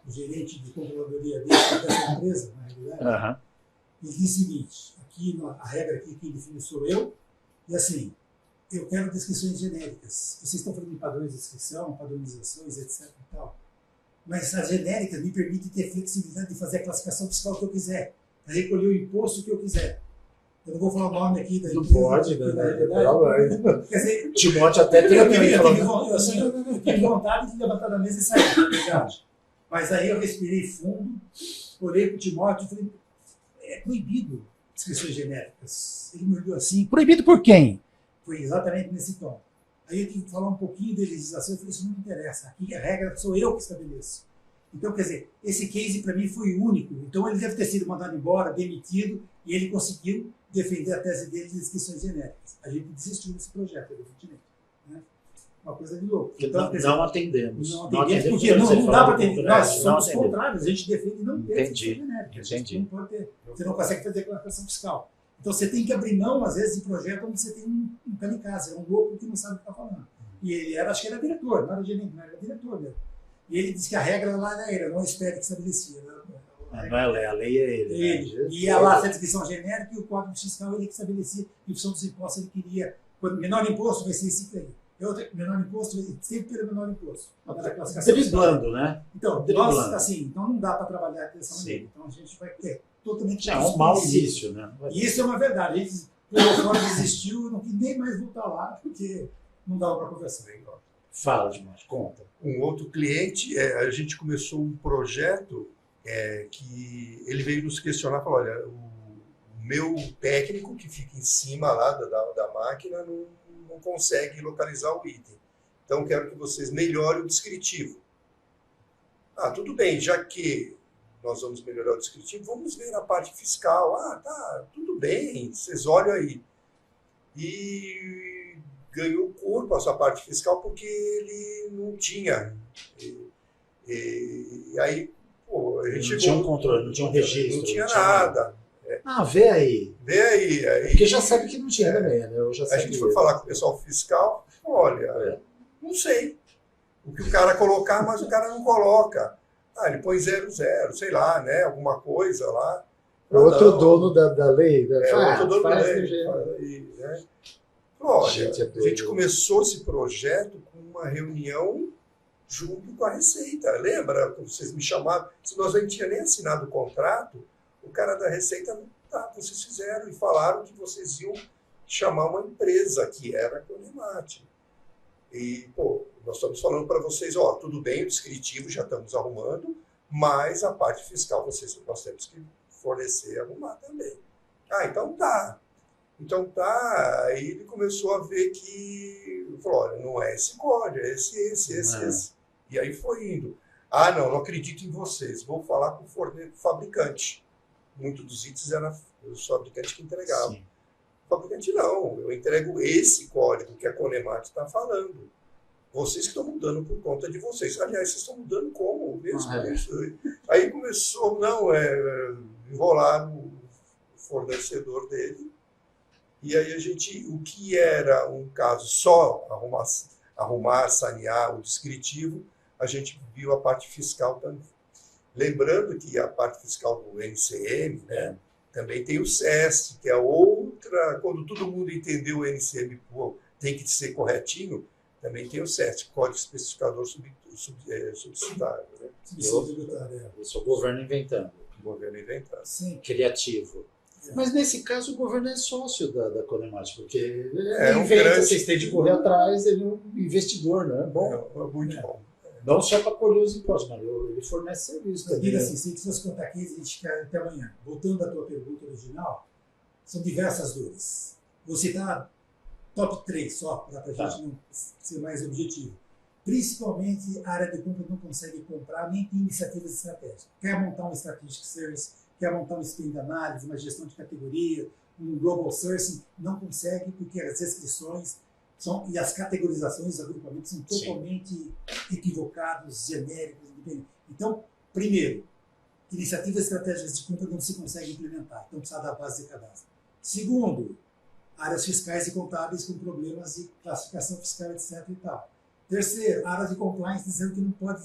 o gerente de controladoria dessa empresa, na realidade. Ele disse o seguinte, aqui, a regra aqui que define sou eu, e assim, eu quero descrições genéricas. Vocês estão falando de padrões de descrição, padronizações, etc. e tal. Mas as genéricas me permitem ter flexibilidade de fazer a classificação fiscal que eu quiser, para recolher o imposto que eu quiser. Eu não vou falar o nome aqui da empresa. Não pode, né? Quer dizer, Timóteo até tem eu tive vontade de levantar da mesa e sair, na verdade. Mas aí eu respirei fundo, olhei para o Timóteo e falei, é proibido descrições genéricas. Ele me olhou assim, proibido por quem? Foi exatamente nesse tom. Aí eu tive que falar um pouquinho de legislação e falei, isso não me interessa. Aqui a regra sou eu que estabeleço. Então, quer dizer, esse case para mim foi único. Então ele deve ter sido mandado embora, demitido, e ele conseguiu defender a tese dele de descrições genéricas. A gente desistiu desse projeto, evidentemente. Né? Uma coisa de louco. Então, não atendemos. Não atendemos porque não dá para atender. Nós somos contrários, a gente defende não ter descrições genéricas. Não pode ter. Você não consegue fazer declaração fiscal. Então você tem que abrir mão, às vezes, de projeto onde você tem um kamikaze, um louco que não sabe o que está falando. E ele acho que era diretor, não era gerente, não era diretor mesmo. E ele disse que a regra lá era ele, não espera que estabelecia. Não é lei, a lei é ele. Né? E ia lá a descrição genérica e o código fiscal ele que estabelecia, em função dos impostos ele queria, quando menor imposto vai ser esse aí. Menor imposto, sempre pelo menor imposto. Driblando, né? Então, nós, assim, então não dá para trabalhar dessa maneira. Então a gente vai ter totalmente... É um mau início, né? E isso é uma verdade. A gente, pelo fora, desistiu, não quis nem mais voltar lá, porque não dava para conversar. Fala, Dimos, conta. Um outro cliente, a gente começou um projeto que ele veio nos questionar, falou, olha, o meu técnico que fica em cima lá da máquina não consegue localizar o item. Então, quero que vocês melhorem o descritivo. Tudo bem, já que nós vamos melhorar o descritivo, vamos ver a parte fiscal. Tá, tudo bem, vocês olham aí. E ganhou corpo essa parte fiscal porque ele não tinha. E aí, a gente não tinha um controle, não tinha um registro. Não tinha nada. Vê aí. Vê aí. Porque já sabe que não tinha também, né? A gente foi falar com o pessoal fiscal, olha, não sei o que o cara colocar, mas o cara não coloca. Ele põe 00, sei lá, né? Alguma coisa lá. Outro dono da lei. Outro dono da lei. Né? Olha, a gente começou esse projeto com uma reunião junto com a Receita. Lembra? Vocês me chamaram. Se nós não tínhamos nem assinado o contrato, o cara da Receita, vocês fizeram e falaram que vocês iam chamar uma empresa que era a Conemate. E, pô, nós estamos falando para vocês, ó, tudo bem, o descritivo já estamos arrumando, mas a parte fiscal nós temos que fornecer e arrumar também. Ah, então tá. Então tá. Aí ele começou a ver que, falou, olha, não é esse código, é esse. E aí foi indo. Ah, não acredito em vocês, vou falar com o fabricante. Muitos dos itens eram os fabricantes que entregavam. Sim. O fabricante não, eu entrego esse código que a Conemate está falando. Vocês que estão mudando por conta de vocês. Aliás, vocês estão mudando como mesmo? Aí começou, enrolar o fornecedor dele. E aí o que era um caso só arrumar, sanear o descritivo, a gente viu a parte fiscal também. Lembrando que a parte fiscal do NCM, né, também tem o SESC, que é outra, quando todo mundo entendeu o NCM tem que ser corretinho, também tem o SESC, Código Especificador Subsidiário. Né? Eu sou o governo inventando. Sim. Criativo. Mas nesse caso o governo é sócio da Conemate, porque ele inventa, grande... vocês têm de correr atrás, ele é um investidor, né? Bom, muito bom. Não só para colher os impostos, mas ele fornece serviço também. Mas, assim, se fosse contar aqui, a gente fica até amanhã. Voltando à tua pergunta original, são diversas dores. Vou citar top 3 só, para a gente não ser mais objetivo. Principalmente a área de compra não consegue comprar, nem tem iniciativas estratégicas. Quer montar um Strategic Service, quer montar um Spend Analysis, uma gestão de categoria, um Global Sourcing, não consegue porque as restrições e as categorizações, os agrupamentos são totalmente equivocados, genéricos, independentes. Então, primeiro, iniciativas estratégicas de compra não se consegue implementar, então precisa da base de cadastro. Segundo, áreas fiscais e contábeis com problemas de classificação fiscal, etc. e tal. Terceiro, áreas de compliance dizendo que não pode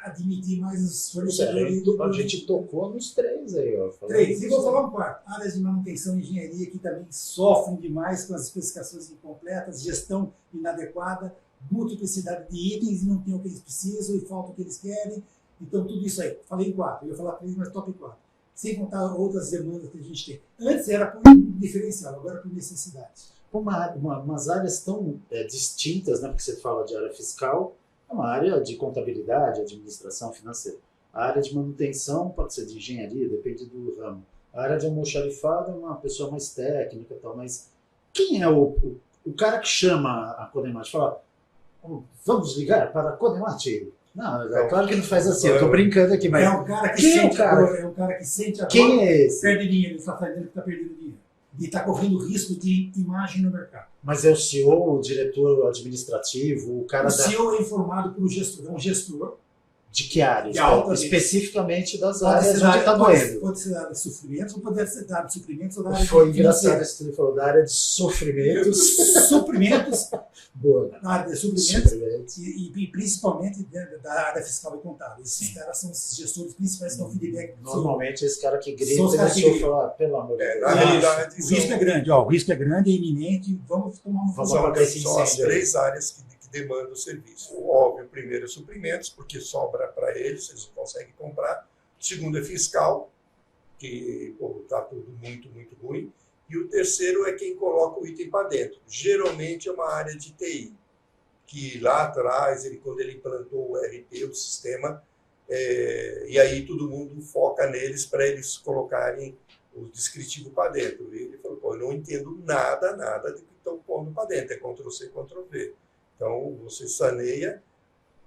admitir mais os fornecedores. A gente tocou nos 3 aí, ó. 3. E vou falar um quarto. Áreas de manutenção e engenharia que também sofrem demais com as especificações incompletas, gestão inadequada, multiplicidade de itens e não tem o que eles precisam e falta o que eles querem. Então, tudo isso aí. Falei 4. Eu ia falar 3, mas top 4. Sem contar outras demandas que a gente tem. Antes era por diferencial, agora por necessidade. Umas áreas tão distintas, né? Porque você fala de área fiscal, é uma área de contabilidade, administração financeira. A área de manutenção pode ser de engenharia, depende do ramo. A área de almoxarifado é uma pessoa mais técnica e tal, mas quem é o cara que chama a Conemate? Fala, vamos ligar para a Conemate? Não, é claro que não faz assim, eu estou brincando aqui, mas... É um cara que sente a dor, quem é esse? Perde dinheiro, ele está fazendo que está perdendo dinheiro. E está correndo risco de imagem no mercado. Mas é o CEO, o diretor administrativo, o cara CEO é informado por um gestor. De que área? Especificamente das Pode áreas onde está doendo. Pode ser da área de sofrimentos, ou pode ser da área de suprimentos, ou da área Foi engraçado isso que ele falou, da área de sofrimentos. Suprimentos. Boa. Na área de suprimentos. E principalmente da área fiscal e contábil. Esses caras são os gestores principais que dão feedback. Normalmente esse cara que grita, são os caras que gritam. Falar, pelo amor de Deus. Na realidade, O risco é grande, o risco é grande, é iminente, vamos tomar um são as 3 áreas que demandam o serviço. O óbvio, primeiro é suprimentos, porque sobra para eles não conseguem comprar. O segundo é fiscal, que está tudo muito, muito ruim. E o terceiro é quem coloca o item para dentro. Geralmente é uma área de TI, que lá atrás, quando ele implantou o RP, o sistema, e aí todo mundo foca neles para eles colocarem o descritivo para dentro. E ele falou, eu não entendo nada do que estão pondo para dentro, é Ctrl+C, Ctrl+V. Então, você saneia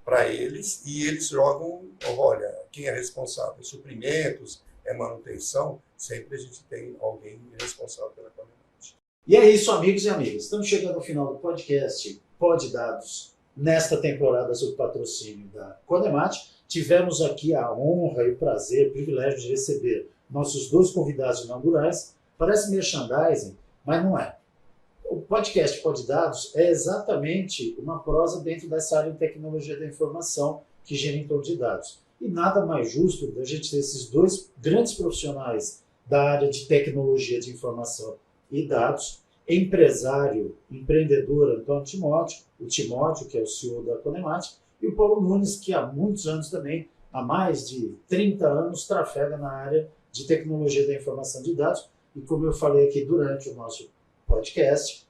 para eles e eles jogam, olha, quem é responsável? Suprimentos, é manutenção, sempre a gente tem alguém responsável pela qualidade. E é isso, amigos e amigas. Estamos chegando ao final do podcast Pod Dados, nesta temporada sob patrocínio da Conemate. Tivemos aqui a honra e o prazer, o privilégio de receber nossos 2 convidados inaugurais. Parece merchandising, mas não é. O podcast Pod Dados é exatamente uma prosa dentro dessa área de tecnologia da informação que gira em torno de dados. E nada mais justo da gente ter esses 2 grandes profissionais da área de tecnologia de informação e dados, empresário, empreendedor Antônio Timóteo, o Timóteo, que é o CEO da Conemate, e o Paulo Nunes, que há muitos anos também, há mais de 30 anos, trafega na área de tecnologia da informação de dados. E como eu falei aqui durante o nosso podcast,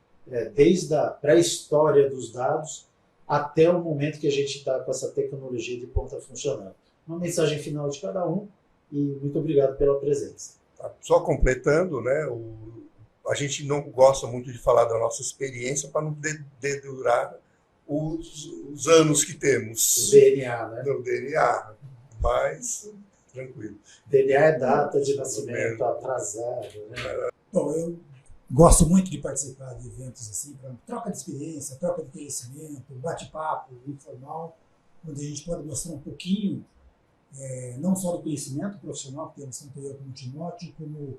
desde a pré-história dos dados até o momento que a gente está com essa tecnologia de ponta funcionando. Uma mensagem final de cada um e muito obrigado pela presença. Só completando, né, a gente não gosta muito de falar da nossa experiência para não dedurar os anos que temos. O DNA, né? No DNA, mas tranquilo. DNA é data de nascimento atrasada, né? Bom, eu gosto muito de participar de eventos assim, para troca de experiência, troca de conhecimento, bate-papo informal, onde a gente pode mostrar um pouquinho, não só do conhecimento profissional que temos tanto eu como o Timóteo, como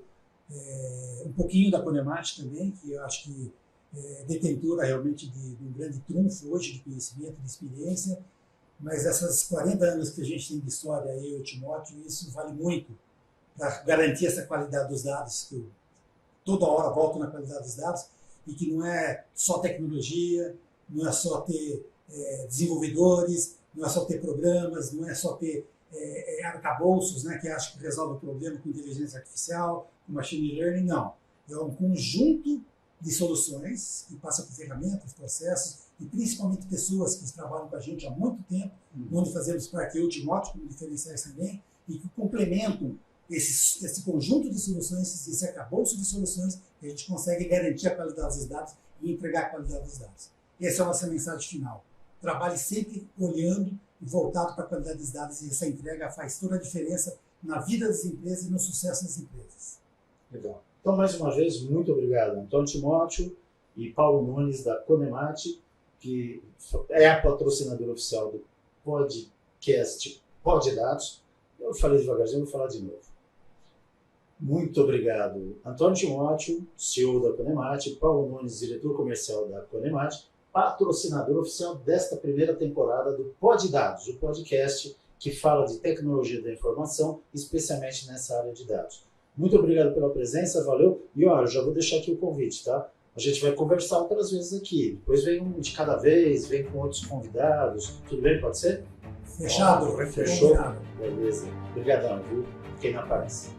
um pouquinho da Conemat também, que eu acho que é detentora realmente de um grande trunfo hoje de conhecimento, de experiência, mas essas 40 anos que a gente tem de história, eu e o Timóteo, isso vale muito para garantir essa qualidade dos dados, que eu toda hora volto na qualidade dos dados, e que não é só tecnologia, não é só ter desenvolvedores, não é só ter programas, não é só ter arcabouços, né, que acho que resolve o problema com inteligência artificial, com machine learning, não. É um conjunto de soluções que passa por ferramentas, processos, e principalmente pessoas que trabalham com a gente há muito tempo, onde fazemos parte, eu e o Timóteo, como diferenciais também, e que complementam esse conjunto de soluções, esse arcabouço de soluções, que a gente consegue garantir a qualidade dos dados e entregar a qualidade dos dados. Essa é a nossa mensagem final. Trabalhe sempre olhando e voltado para a qualidade dos dados, e essa entrega faz toda a diferença na vida das empresas e no sucesso das empresas. Legal. Então, mais uma vez, muito obrigado, Antônio Timóteo e Paulo Nunes, da Conemat, que é a patrocinadora oficial do podcast Poddados. Eu falei devagarzinho, vou falar de novo. Muito obrigado, Antônio Timóteo, CEO da Conemat, Paulo Nunes, diretor comercial da Conemat, patrocinador oficial desta primeira temporada do Poddados, o podcast que fala de tecnologia da informação, especialmente nessa área de dados. Muito obrigado pela presença, valeu. E olha, eu já vou deixar aqui o convite, tá? A gente vai conversar outras vezes aqui. Depois vem um de cada vez, vem com outros convidados. Tudo bem, pode ser? Fechado? Fechou? Beleza. Obrigadão, viu? Fiquem na paz.